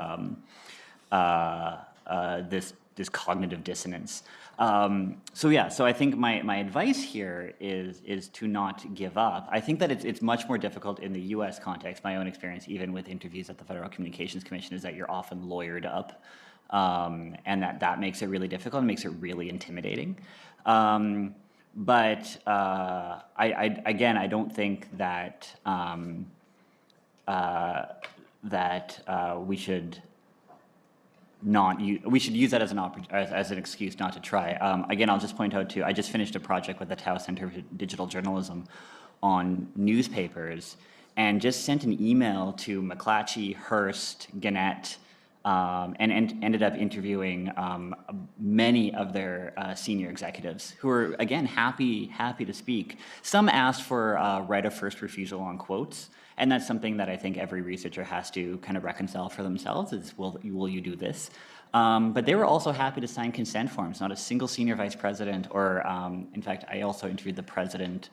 this cognitive dissonance. So I think my advice here is to not give up. I think that it's much more difficult in the US context. My own experience, even with interviews at the Federal Communications Commission, is that you're often lawyered up, and that makes it really difficult and makes it really intimidating. But I don't think that we should we should use that as an excuse not to try. Again, I'll just point out too, I just finished a project with the Tao Center for Digital Journalism on newspapers, and just sent an email to McClatchy, Hearst, Gannett, and ended up interviewing many of their senior executives who were, again, happy to speak. Some asked for right of first refusal on quotes, and that's something that I think every researcher has to kind of reconcile for themselves, is will you do this? But they were also happy to sign consent forms. Not a single senior vice president, or in fact, I also interviewed the president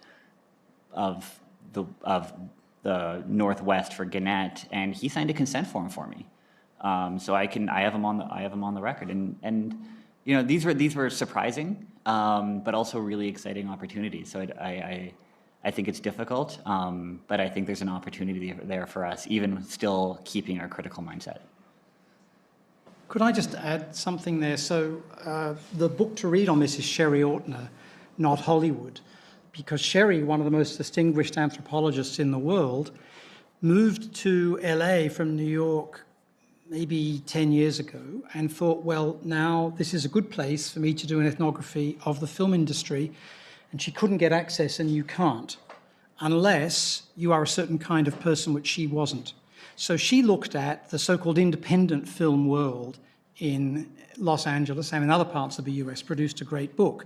of the Northwest for Gannett, and he signed a consent form for me. So I have him on the record, and these were surprising, but also really exciting opportunities. So I think it's difficult, but I think there's an opportunity there for us, even still keeping our critical mindset. Could I just add something there? So the book to read on this is Sherry Ortner, Not Hollywood, because Sherry, one of the most distinguished anthropologists in the world, moved to LA from New York maybe 10 years ago and thought, well, now this is a good place for me to do an ethnography of the film industry. And she couldn't get access, and you can't, unless you are a certain kind of person, which she wasn't. So she looked at the so-called independent film world in Los Angeles and in other parts of the US, produced a great book.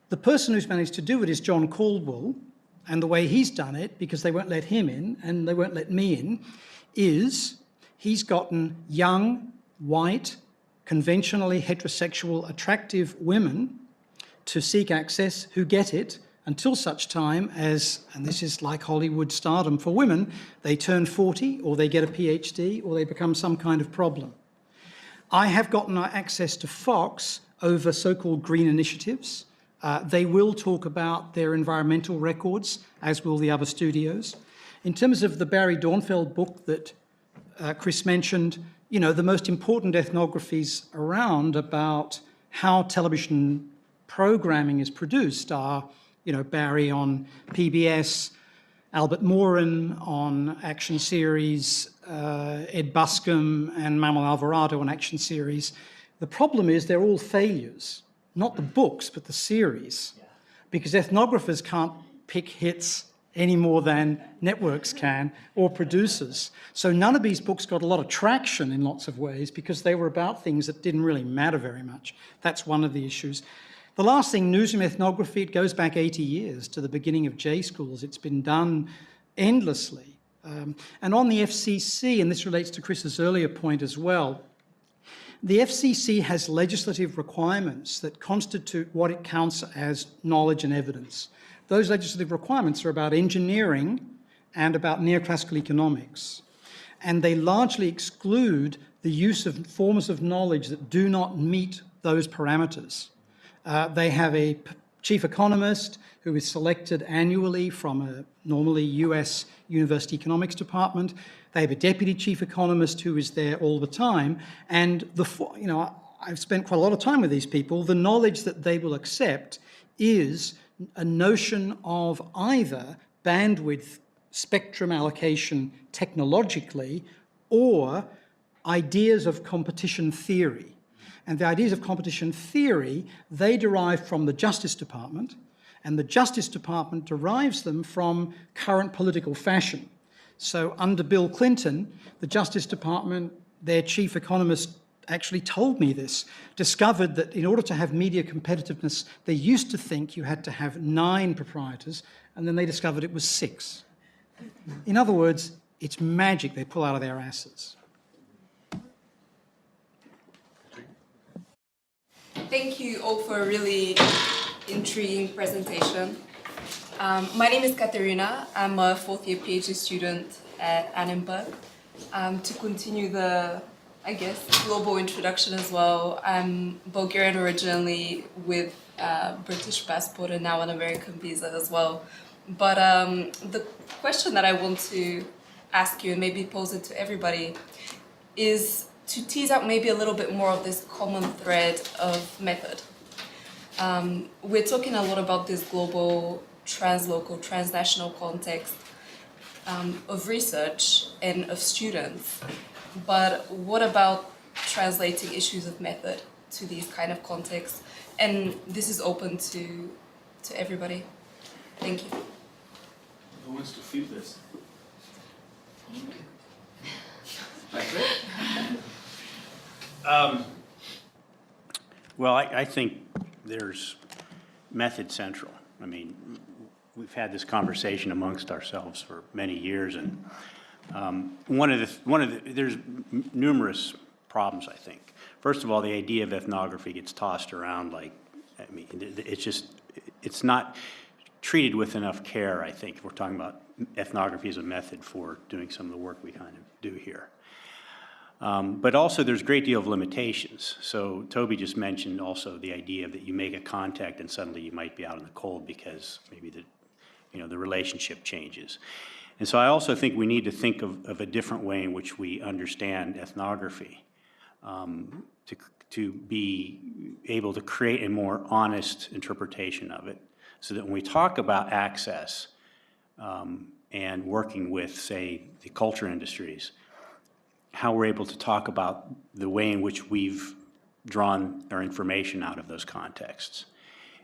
The person who's managed to do it is John Caldwell, and the way he's done it, because they won't let him in and they won't let me in, is he's gotten young, white, conventionally heterosexual, attractive women to seek access who get it until such time as, and this is like Hollywood stardom for women, they turn 40 or they get a PhD or they become some kind of problem. I have gotten access to Fox over so-called green initiatives. They will talk about their environmental records, as will the other studios. In terms of the Barry Dornfeld book that Chris mentioned, the most important ethnographies around about how television programming is produced are, Barry on PBS, Albert Morin on action series, Ed Buscombe and Manuel Alvarado on action series. The problem is they're all failures, not the books, but the series, because ethnographers can't pick hits any more than networks can, or producers. So none of these books got a lot of traction in lots of ways because they were about things that didn't really matter very much. That's one of the issues. The last thing, newsroom ethnography, it goes back 80 years to the beginning of J schools. It's been done endlessly. And on the FCC, and this relates to Chris's earlier point as well, the FCC has legislative requirements that constitute what it counts as knowledge and evidence. Those legislative requirements are about engineering and about neoclassical economics. And they largely exclude the use of forms of knowledge that do not meet those parameters. They have a chief economist who is selected annually from a normally US university economics department. They have a deputy chief economist who is there all the time. And I've spent quite a lot of time with these people. The knowledge that they will accept is a notion of either bandwidth spectrum allocation technologically or ideas of competition theory. And the ideas of competition theory, they derive from the Justice Department, and the Justice Department derives them from current political fashion. So under Bill Clinton, the Justice Department, their chief economist actually told me this, discovered that in order to have media competitiveness, they used to think you had to have 9 proprietors, and then they discovered it was 6. In other words, it's magic they pull out of their asses. Thank you all for a really intriguing presentation. My name is Katerina. I'm a 4th-year PhD student at Annenberg. To continue the, I guess, global introduction as well, I'm Bulgarian originally with a British passport and now an American visa as well. But the question that I want to ask you and maybe pose it to everybody is to tease out maybe a little bit more of this common thread of method. We're talking a lot about this global, translocal, transnational context of research and of students, but what about translating issues of method to these kind of contexts? And this is open to everybody. Thank you. Who wants to field this? Well, I think there's method central. I mean, we've had this conversation amongst ourselves for many years, and there's numerous problems, I think. First of all, the idea of ethnography gets tossed around like, I mean, it's not treated with enough care, I think, if we're talking about ethnography as a method for doing some of the work we kind of do here. But also there's a great deal of limitations. So Toby just mentioned also the idea that you make a contact and suddenly you might be out in the cold because maybe the relationship changes. And so I also think we need to think of a different way in which we understand ethnography to be able to create a more honest interpretation of it, so that when we talk about access and working with, say, the culture industries, how we're able to talk about the way in which we've drawn our information out of those contexts.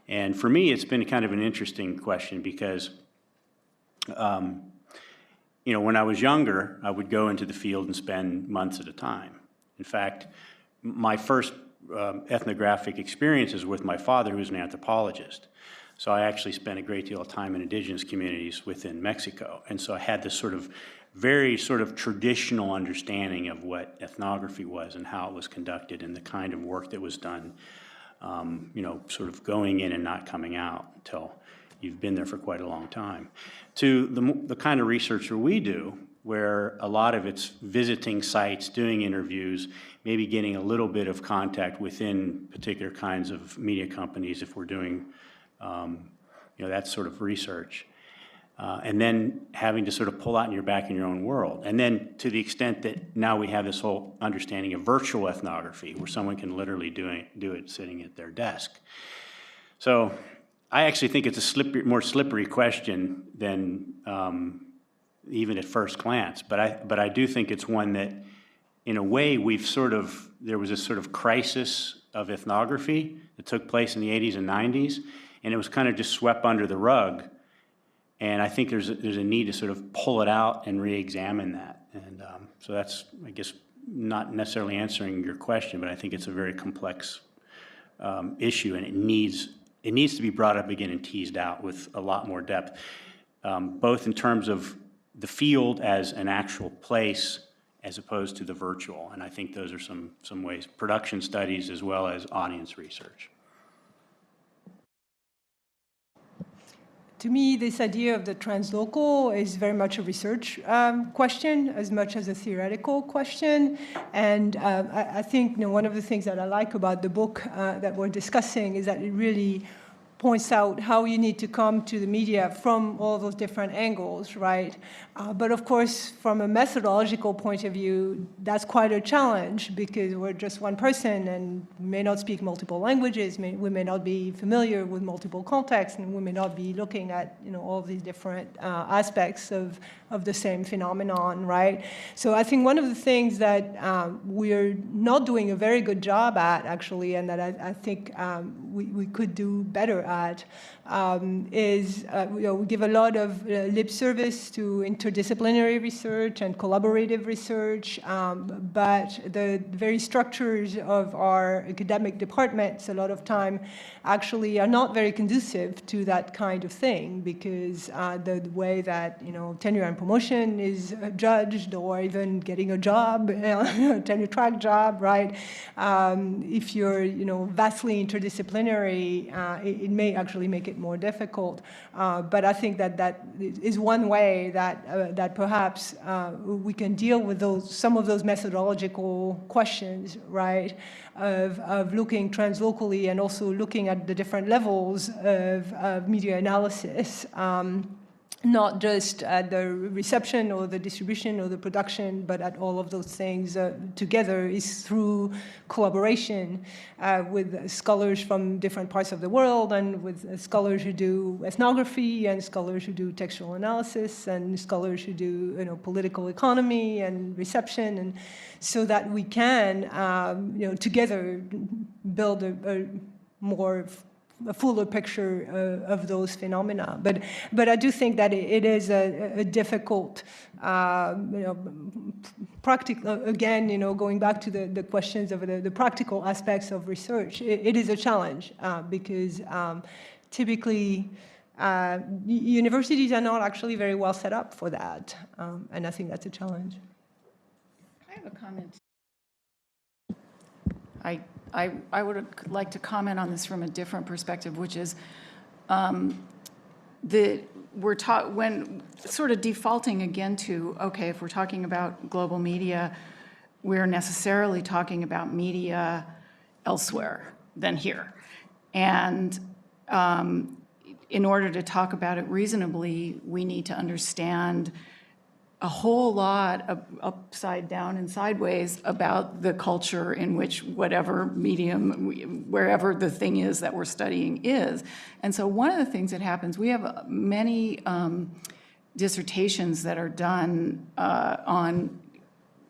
And for me, it's been kind of an interesting question because, when I was younger, I would go into the field and spend months at a time. In fact, my first ethnographic experiences with my father, who was an anthropologist. So I actually spent a great deal of time in indigenous communities within Mexico. And so I had this very traditional understanding of what ethnography was and how it was conducted and the kind of work that was done, sort of going in and not coming out until you've been there for quite a long time, to the kind of research that we do, where a lot of it's visiting sites, doing interviews, maybe getting a little bit of contact within particular kinds of media companies if we're doing that sort of research. And then having to sort of pull out in your back in your own world. And then to the extent that now we have this whole understanding of virtual ethnography, where someone can literally do it sitting at their desk. So I actually think it's a more slippery question than even at first glance. But I do think it's one that, in a way, there was this sort of crisis of ethnography that took place in the 80s and 90s, and it was kind of just swept under the rug. And I think there's a need to sort of pull it out and re-examine that. And so that's, I guess, not necessarily answering your question, but I think it's a very complex issue, and it needs to be brought up again and teased out with a lot more depth, both in terms of the field as an actual place as opposed to the virtual. And I think those are some ways, production studies as well as audience research. To me, this idea of the translocal is very much a research question as much as a theoretical question. And I think one of the things that I like about the book that we're discussing is that it really points out how you need to come to the media from all those different angles, right? But of course, from a methodological point of view, that's quite a challenge because we're just one person and may not speak multiple languages, we may not be familiar with multiple contexts, and we may not be looking at all these different aspects of the same phenomenon, right? So I think one of the things that we're not doing a very good job at, actually, and that I think we could do better at, is we give a lot of lip service to interdisciplinary research and collaborative research, but the very structures of our academic departments a lot of time actually are not very conducive to that kind of thing, because the way that tenure and promotion is judged, or even getting a job, tenure track job, right? If you're vastly interdisciplinary, it may actually make it more difficult. But I think that is one way that perhaps we can deal with some of those methodological questions, right? Of looking translocally and also looking at the different levels of media analysis. Not just at the reception or the distribution or the production, but at all of those things together, is through collaboration with scholars from different parts of the world, and with scholars who do ethnography, and scholars who do textual analysis, and scholars who do political economy and reception, and so that we can together build a fuller picture of those phenomena. But I do think that it is a difficult, practical, again, going back to the questions of the practical aspects of research, it is a challenge because typically universities are not actually very well set up for that. And I think that's a challenge. I have a comment. I would like to comment on this from a different perspective, which is when sort of defaulting again to, okay, if we're talking about global media, we're necessarily talking about media elsewhere than here. And in order to talk about it reasonably, we need to understand a whole lot of upside down and sideways about the culture in which whatever medium, wherever the thing is that we're studying is. And so one of the things that happens, we have many dissertations that are done on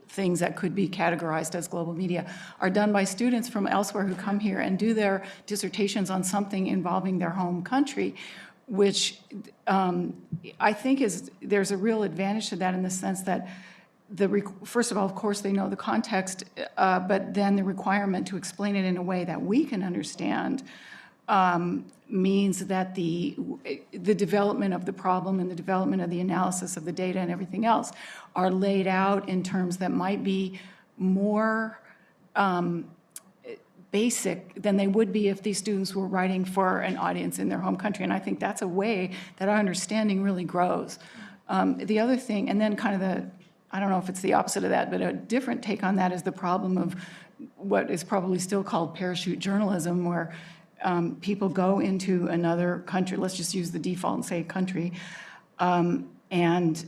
things that could be categorized as global media, are done by students from elsewhere who come here and do their dissertations on something involving their home country, which I think there's a real advantage to that in the sense that first of all, of course, they know the context, but then the requirement to explain it in a way that we can understand means that the development of the problem and the development of the analysis of the data and everything else are laid out in terms that might be more basic than they would be if these students were writing for an audience in their home country. And I think that's a way that our understanding really grows. The other thing, and then kind of I don't know if it's the opposite of that, but a different take on that is the problem of what is probably still called parachute journalism, where people go into another country, let's just use the default and say country, and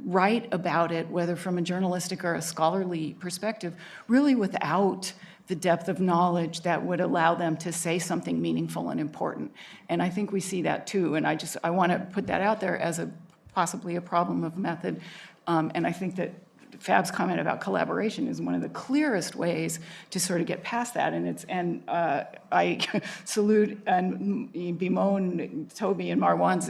write about it, whether from a journalistic or a scholarly perspective, really without the depth of knowledge that would allow them to say something meaningful and important. And I think we see that too, and I want to put that out there as possibly a problem of method. And I think that Fab's comment about collaboration is one of the clearest ways to sort of get past that. And I salute and bemoan Toby and Marwan's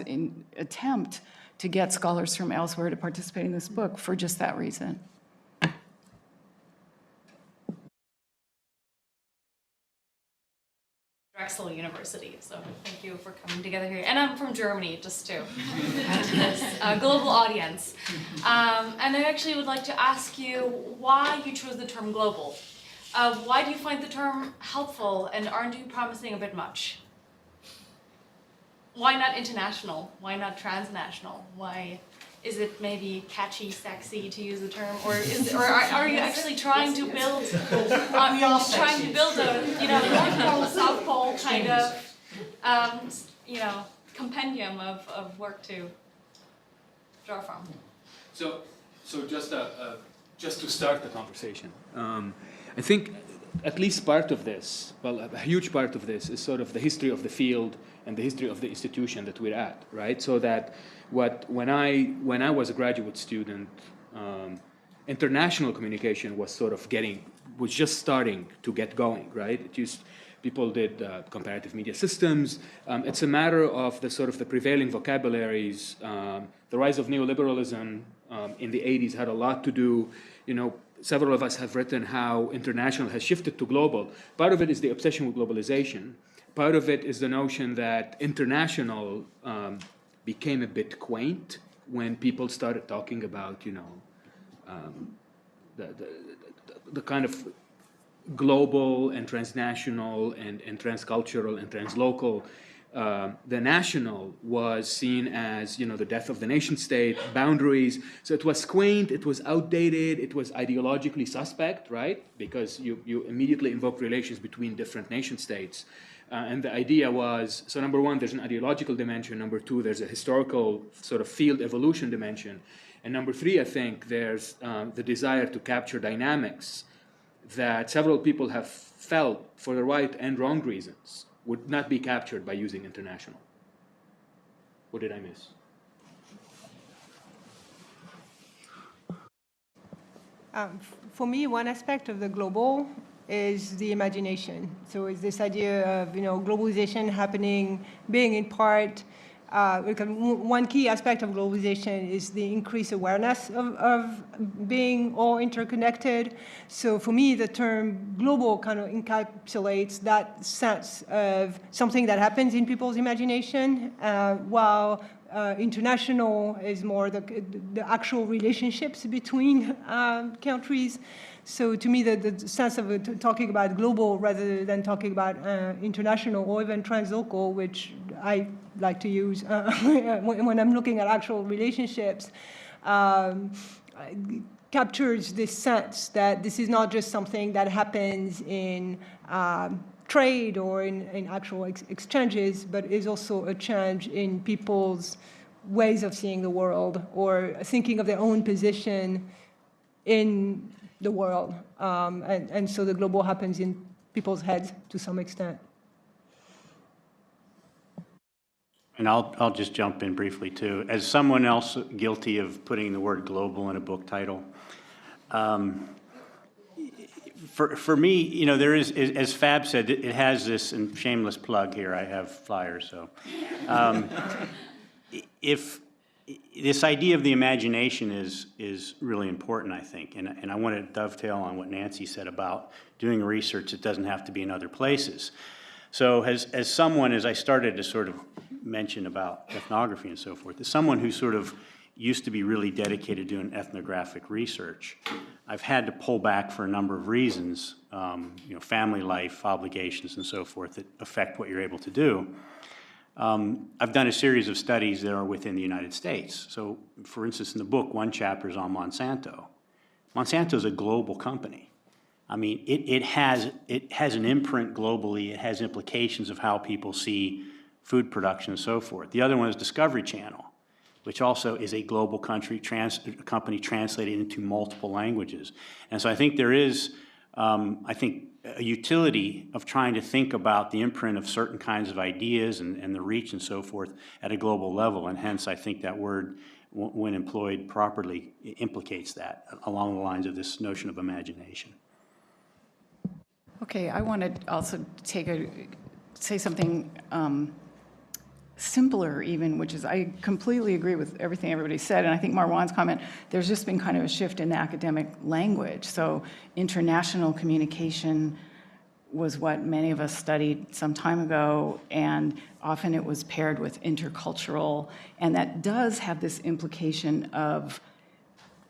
attempt to get scholars from elsewhere to participate in this book for just that reason. Drexel University, so thank you for coming together here. And I'm from Germany, just to add to this global audience. And I actually would like to ask you why you chose the term global. Why do you find the term helpful, and aren't you promising a bit much? Why not international? Why not transnational? Why is it maybe catchy, sexy to use the term, or are you actually trying to build a North Pole, South Pole kind of you know, compendium of work to draw from. So just to start the conversation, I think at least part of this, well, a huge part of this is sort of the history of the field and the history of the institution that we're at, right? So that when I was a graduate student, international communication was was just starting to get going, right? People did comparative media systems. It's a matter of the prevailing vocabularies. The rise of neoliberalism in the 80s had a lot to do, several of us have written how international has shifted to global. Part of it is the obsession with globalization. Part of it is the notion that international became a bit quaint when people started talking about, the kind of global and transnational and transcultural and translocal. The national was seen as, the death of the nation state, boundaries. So it was quaint, it was outdated, it was ideologically suspect, right? Because you immediately invoke relations between different nation states. And the idea was, so number one, there's an ideological dimension. Number two, there's a historical sort of field evolution dimension. And number three, I think there's the desire to capture dynamics that several people have felt for the right and wrong reasons would not be captured by using international. What did I miss? For me, one aspect of the global is the imagination. So it's this idea of globalization happening, being in part. One key aspect of globalization is the increased awareness of being all interconnected. So for me, the term global kind of encapsulates that sense of something that happens in people's imagination, while international is more the actual relationships between countries. So to me, the sense of talking about global rather than talking about international or even translocal, which I like to use when I'm looking at actual relationships, captures this sense that this is not just something that happens in trade or in actual exchanges, but is also a change in people's ways of seeing the world or thinking of their own position in the world. And so the global happens in people's heads to some extent. And I'll just jump in briefly too. As someone else guilty of putting the word global in a book title, for me, there is, as Fab said, it has this, and shameless plug here, I have flyers, so. If this idea of the imagination is really important, I think, and I want to dovetail on what Nancy said about doing research that doesn't have to be in other places. So as someone, as I started to sort of mention about ethnography and so forth, as someone who sort of used to be really dedicated to doing ethnographic research, I've had to pull back for a number of reasons, family life, obligations, and so forth that affect what you're able to do. I've done a series of studies that are within the United States. So, for instance, in the book, one chapter is on Monsanto. Monsanto is a global company. I mean, it has an imprint globally. It has implications of how people see food production and so forth. The other one is Discovery Channel, which also is a global company translated into multiple languages. And so I think there is, a utility of trying to think about the imprint of certain kinds of ideas and the reach and so forth at a global level. And hence, I think that word, when employed properly, implicates that along the lines of this notion of imagination. Okay, I want to also say something simpler even, which is I completely agree with everything everybody said, and I think Marwan's comment, there's just been kind of a shift in academic language. So international communication was what many of us studied some time ago, and often it was paired with intercultural, and that does have this implication of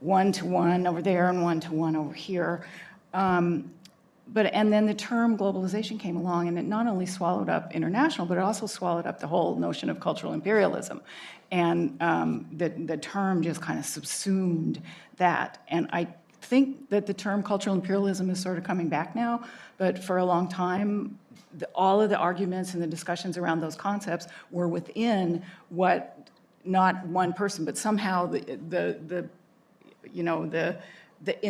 one-to-one over there and one-to-one over here. And then the term globalization came along, and it not only swallowed up international, but it also swallowed up the whole notion of cultural imperialism. And the term just kind of subsumed that. And think that the term cultural imperialism is sort of coming back now, but for a long time, all of the arguments and the discussions around those concepts were within what, not one person, but somehow in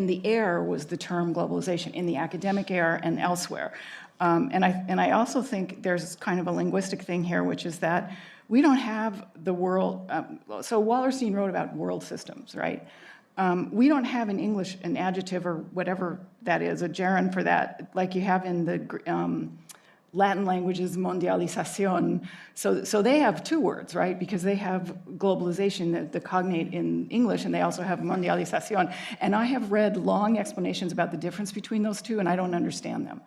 the air was the term globalization, in the academic air and elsewhere. And I also think there's kind of a linguistic thing here, which is that we don't have the world, so Wallerstein wrote about world systems, right? We don't have in English an adjective or whatever that is, a gerund for that, like you have in the Latin languages, mondialización. So they have two words, right? Because they have globalization, the cognate in English, and they also have mondialización. And I have read long explanations about the difference between those two, and I don't understand them.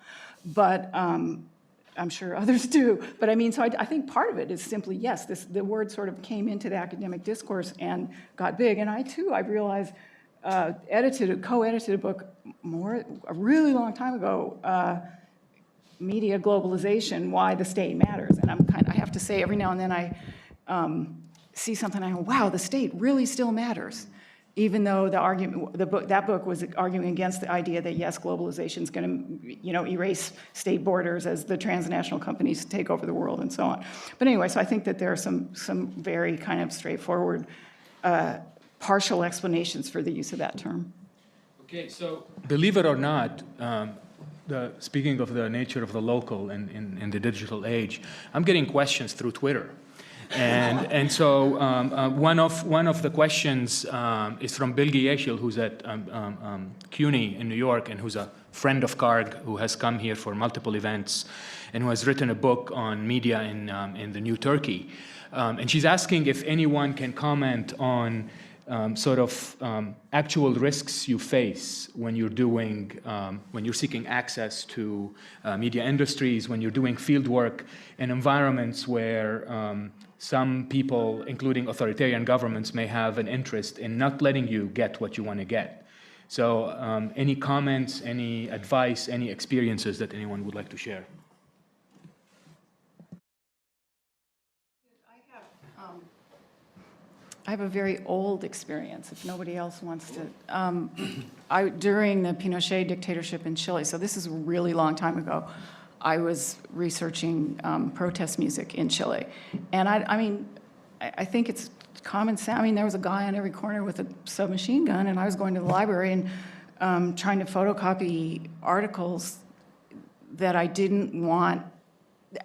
But I'm sure others do. But I mean, so I think part of it is simply, yes, the word sort of came into the academic discourse and got big. And I realized, co-edited a book a really long time ago, Media Globalization, Why the State Matters. And I have to say, every now and then I see something and I go, wow, the state really still matters. Even though that book was arguing against the idea that, yes, globalization is going to, erase state borders as the transnational companies take over the world and so on. But anyway, so I think that there are some very kind of straightforward, partial explanations for the use of that term. Okay, so believe it or not, speaking of the nature of the local in the digital age, I'm getting questions through Twitter. And so one of the questions is from Bill Gieshel, who's at CUNY in New York and who's a friend of CARG, who has come here for multiple events and who has written a book on media in the New Turkey. And she's asking if anyone can comment on actual risks you face when you're seeking access to media industries, when you're doing field work in environments where some people, including authoritarian governments, may have an interest in not letting you get what you want to get. So any comments, any advice, any experiences that anyone would like to share? I have a very old experience, if nobody else wants to. During the Pinochet dictatorship in Chile, so this is a really long time ago, I was researching protest music in Chile. And I think it's common sense. I mean, there was a guy on every corner with a submachine gun, and I was going to the library and trying to photocopy articles that I didn't want.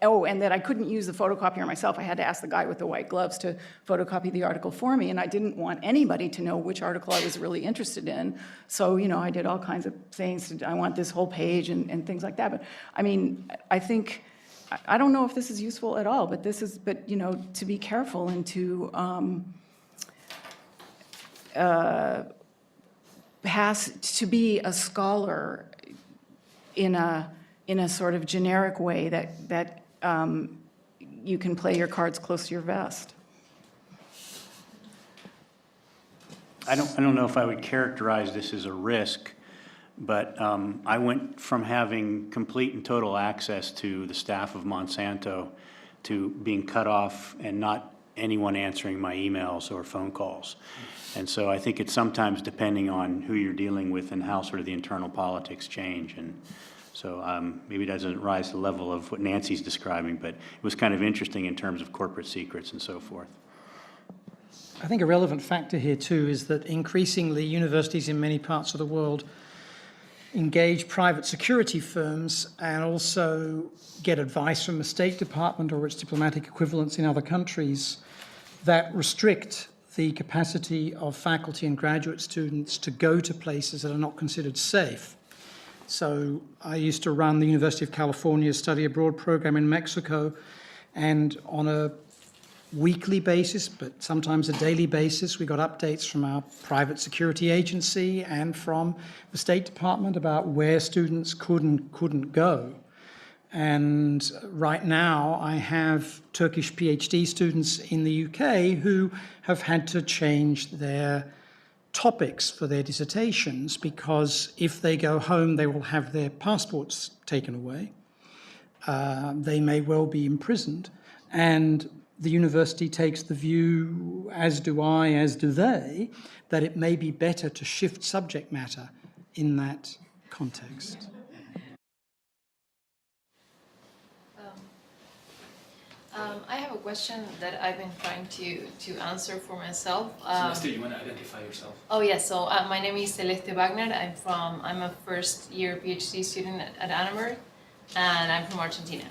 Oh, and that I couldn't use the photocopier myself. I had to ask the guy with the white gloves to photocopy the article for me, and I didn't want anybody to know which article I was really interested in. So, I did all kinds of things. I want this whole page and things like that. But, I mean, I think, I don't know if this is useful at all, but to be careful and to to be a scholar in a sort of generic way that you can play your cards close to your vest. I don't know if I would characterize this as a risk, but I went from having complete and total access to the staff of Monsanto to being cut off and not anyone answering my emails or phone calls. And so I think it's sometimes depending on who you're dealing with and how sort of the internal politics change. And so maybe it doesn't rise to the level of what Nancy's describing, but it was kind of interesting in terms of corporate secrets and so forth. I think a relevant factor here too is that increasingly universities in many parts of the world engage private security firms and also get advice from the State Department or its diplomatic equivalents in other countries that restrict the capacity of faculty and graduate students to go to places that are not considered safe. So I used to run the University of California's study abroad program in Mexico, and on a weekly basis, but sometimes a daily basis, we got updates from our private security agency and from the State Department about where students could and couldn't go. And right now I have Turkish PhD students in the UK who have had to change their topics for their dissertations because if they go home, they will have their passports taken away. They may well be imprisoned. And the university takes the view, as do I, as do they, that it may be better to shift subject matter in that context. I have a question that I've been trying to answer for myself. Celeste, you want to identify yourself? Oh yes, so my name is Celeste Wagner. I'm a first year PhD student at Annenberg, and I'm from Argentina.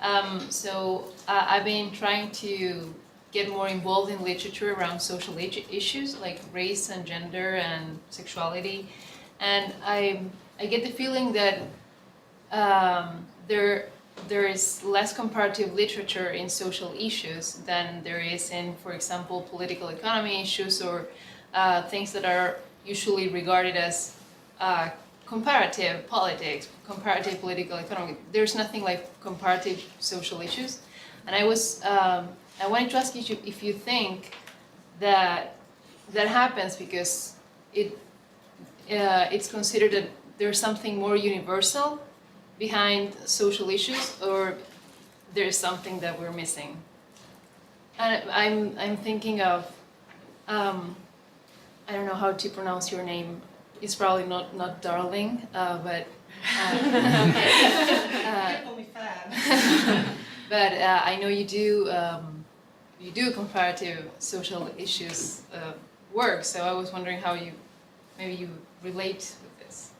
I've been trying to get more involved in literature around social issues like race and gender and sexuality, and I get the feeling that there is less comparative literature in social issues than there is in, for example, political economy issues or things that are usually regarded as comparative politics, comparative political economy. There's nothing like comparative social issues. And I wanted to ask you if you think that happens because it's considered that there's something more universal behind social issues, or there's something that we're missing. And I'm thinking of I don't know how to pronounce your name. It's probably not Darling, but but I know you do comparative social issues work. So I was wondering how you relate with this.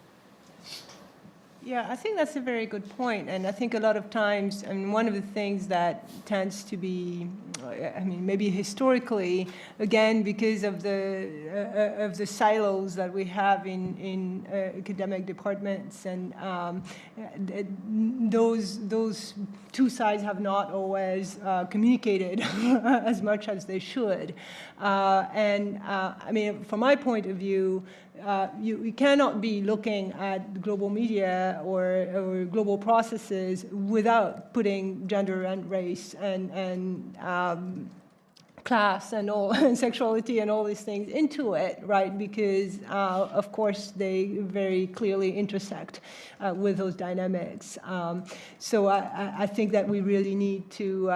Yeah, I think that's a very good point, and I think a lot of times, I mean, one of the things that tends to be, I mean, maybe historically, again, because of the silos that we have in academic departments, and those two sides have not always communicated as much as they should, I mean, from my point of view, you cannot be looking at global media or global processes without putting gender and race and class and all and sexuality and all these things into it, right? Because of course they very clearly intersect with those dynamics. So I think that we really need to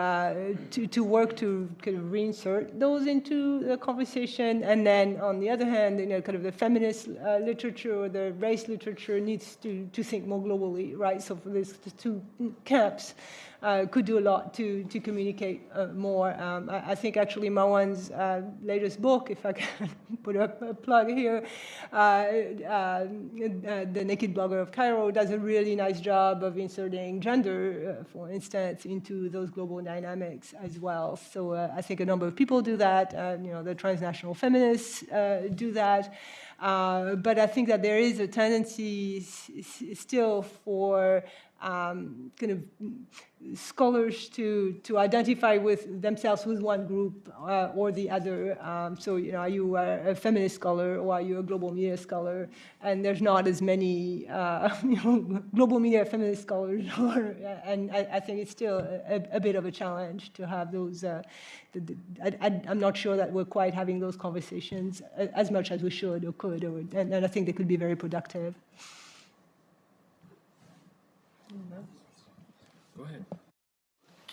work to kind of reinsert those into the conversation, and then on the other hand, you know, kind of the feminist literature or the race literature needs to think more globally, right? So for these two camps. Could do a lot to communicate more. I think actually Marwan's latest book, if I can put a plug here, The Naked Blogger of Cairo, does a really nice job of inserting gender, for instance, into those global dynamics as well. So I think a number of people do that. You know, the transnational feminists do that. But I think that there is a tendency still for kind of scholars to identify with themselves with one group or the other. So, you know, are you a feminist scholar or are you a global media scholar? And there's not as many global media feminist scholars. And I think it's still a bit of a challenge to have those. I'm not sure that we're quite having those conversations as much as we should or could, and I think they could be very productive. Go ahead.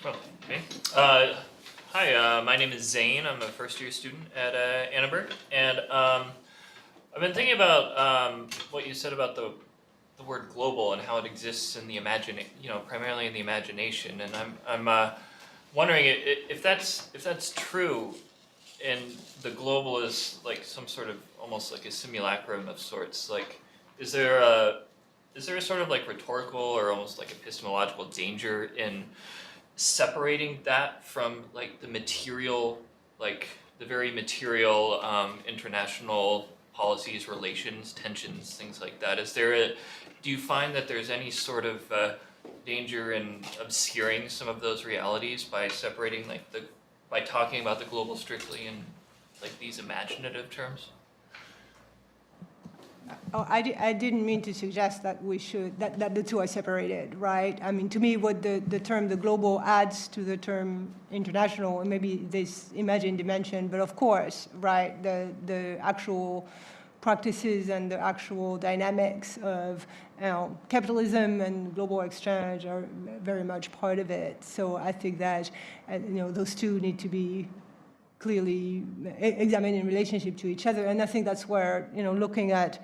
Oh, me? Hi, my name is Zane. I'm a first-year student at Annenberg, and I've been thinking about what you said about the word global and how it exists in the primarily in the imagination, and I'm wondering if that's true, and the global is like some sort of almost like a simulacrum of sorts. Like, is there a sort of like rhetorical or almost like epistemological danger in separating that from like the material, like the very material international policies, relations, tensions, things like that? Do you find that there's any sort of danger in obscuring some of those realities by separating by talking about the global strictly in like these imaginative terms? Oh, I didn't mean to suggest that we should, that the two are separated, right? I mean, to me, what the term the global adds to the term international, and maybe this imagined dimension, but of course, right, the actual practices and the actual dynamics of capitalism and global exchange are very much part of it. So I think that those two need to be clearly examined in relationship to each other, and I think that's where looking at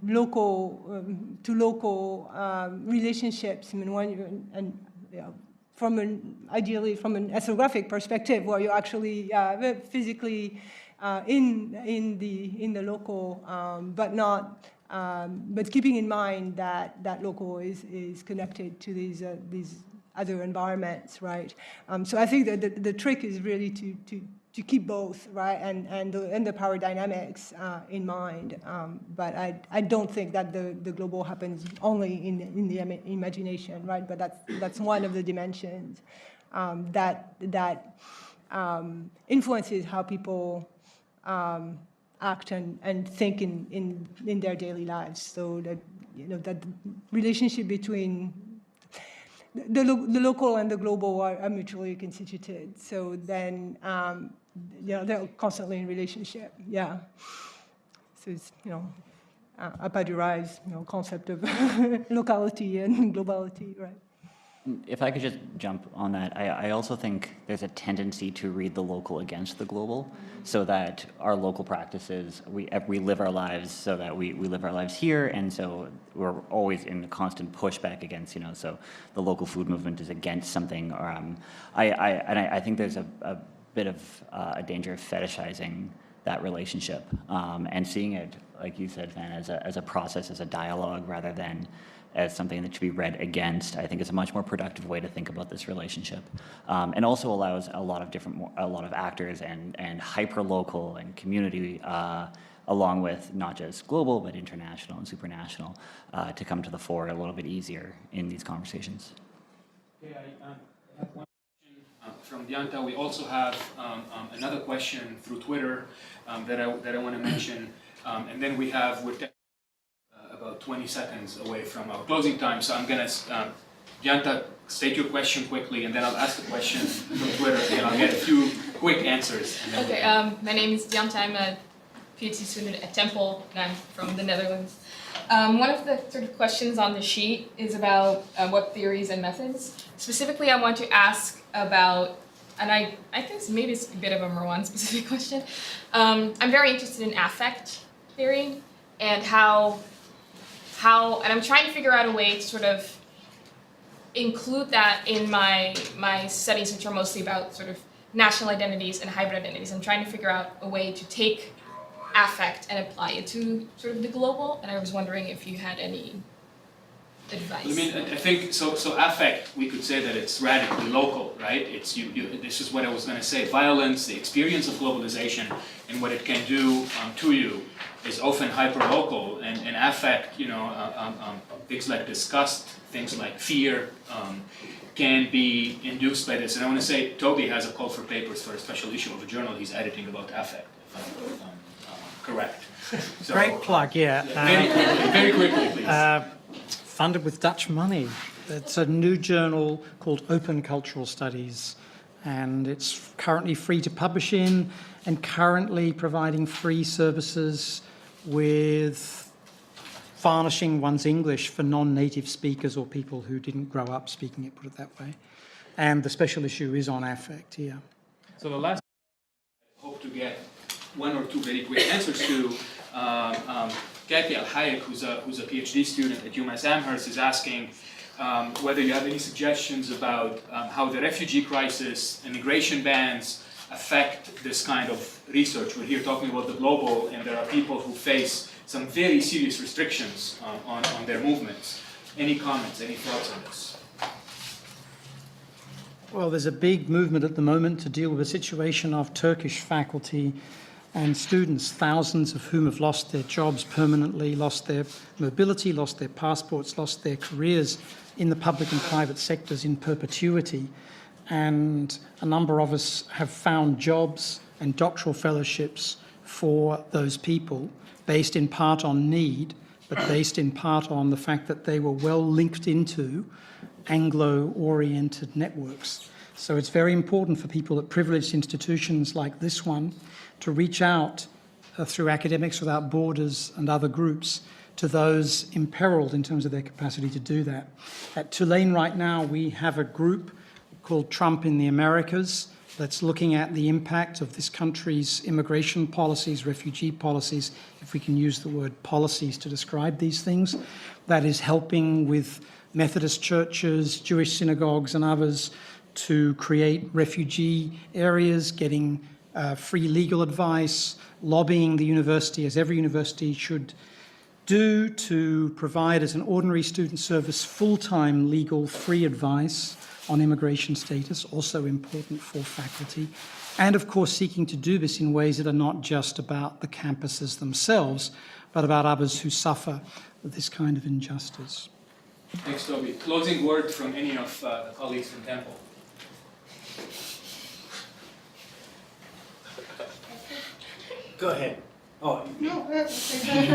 local to local relationships. I mean, ideally from an ethnographic perspective, where you're actually physically in the local, but keeping in mind that that local is connected to these other environments, right? So I think that the trick is really to keep both, right, and the power dynamics in mind. But I don't think that the global happens only in the imagination, right? But that's one of the dimensions that influences how people act and think in their daily lives. So that that relationship between the local and the global are mutually constituted. So then, they're constantly in relationship. Yeah. So it's a Padurai's concept of locality and globality, right? If I could just jump on that, I also think there's a tendency to read the local against the global, so that our local practices, we live our lives so that we live our lives here, and so we're always in constant pushback against, so the local food movement is against something. Or I think there's a bit of a danger of fetishizing that relationship and seeing it, like you said, Van, as a process, as a dialogue, rather than as something that should be read against. I think is a much more productive way to think about this relationship, and also allows a lot of actors and hyper-local and community, along with not just global but international and supranational, to come to the fore a little bit easier in these conversations. Okay, I have one question from Dianta. We also have another question through Twitter that I want to mention, and then we're about 20 seconds away from our closing time, so I'm going to, Dianta, state your question quickly, and then I'll ask the question from Twitter, and I'll get a few quick answers. Okay, my name is Dianta. I'm a PhD student at Temple, and I'm from the Netherlands. One of the sort of questions on the sheet is about what theories and methods. Specifically, I want to ask about, and I think maybe it's a bit of a Marwan-specific question. I'm very interested in affect theory and how, and I'm trying to figure out a way to sort of include that in my studies, which are mostly about sort of national identities and hybrid identities. I'm trying to figure out a way to take affect and apply it to sort of the global, and I was wondering if you had any advice. I mean, I think, so affect, we could say that it's radically local, right? It's this is what I was going to say. Violence, the experience of globalization, and what it can do to you is often hyper-local, and affect, things like disgust, things like fear, can be induced by this. And I want to say, Toby has a call for papers for a special issue of a journal he's editing about affect, if I'm correct. So, great plug, yeah. Very quickly, please. Funded with Dutch money. It's a new journal called Open Cultural Studies, and it's currently free to publish in, and currently providing free services with varnishing one's English for non-native speakers or people who didn't grow up speaking it, put it that way. And the special issue is on affect here. So the last, I hope to get one or two very quick answers to. Kathy Al-Hayek, who's a PhD student at UMass Amherst, is asking whether you have any suggestions about how the refugee crisis, immigration bans affect this kind of research. We're here talking about the global, and there are people who face some very serious restrictions on their movements. Any comments, any thoughts on this? Well, there's a big movement at the moment to deal with the situation of Turkish faculty and students, thousands of whom have lost their jobs permanently, lost their mobility, lost their passports, lost their careers in the public and private sectors in perpetuity. And a number of us have found jobs and doctoral fellowships for those people, based in part on need, but based in part on the fact that they were well linked into Anglo-oriented networks. So it's very important for people at privileged institutions like this one to reach out through Academics Without Borders and other groups to those imperiled in terms of their capacity to do that. At Tulane right now, we have a group called Trump in the Americas, that's looking at the impact of this country's immigration policies, refugee policies, if we can use the word policies to describe these things. That is helping with Methodist churches, Jewish synagogues, and others to create refugee areas, getting free legal advice, lobbying the university, as every university should do, to provide as an ordinary student service full-time legal free advice on immigration status, also important for faculty, and of course seeking to do this in ways that are not just about the campuses themselves, but about others who suffer this kind of injustice. Thanks, Toby. Closing word from any of the colleagues from Temple. Go ahead. Oh,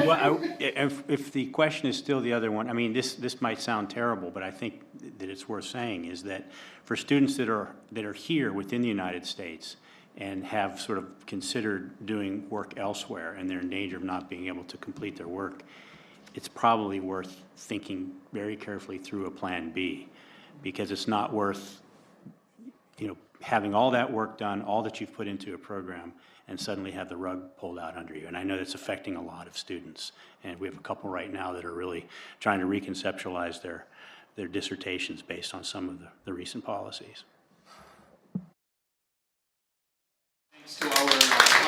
well, if the question is still the other one, I mean, this might sound terrible, but I think that it's worth saying is that for students that are here within the United States and have sort of considered doing work elsewhere and they're in danger of not being able to complete their work, it's probably worth thinking very carefully through a plan B, because it's not worth, having all that work done, all that you've put into a program, and suddenly have the rug pulled out under you. And I know that's affecting a lot of students. And we have a couple right now that are really trying to reconceptualize their dissertations based on some of the recent policies. Thanks to our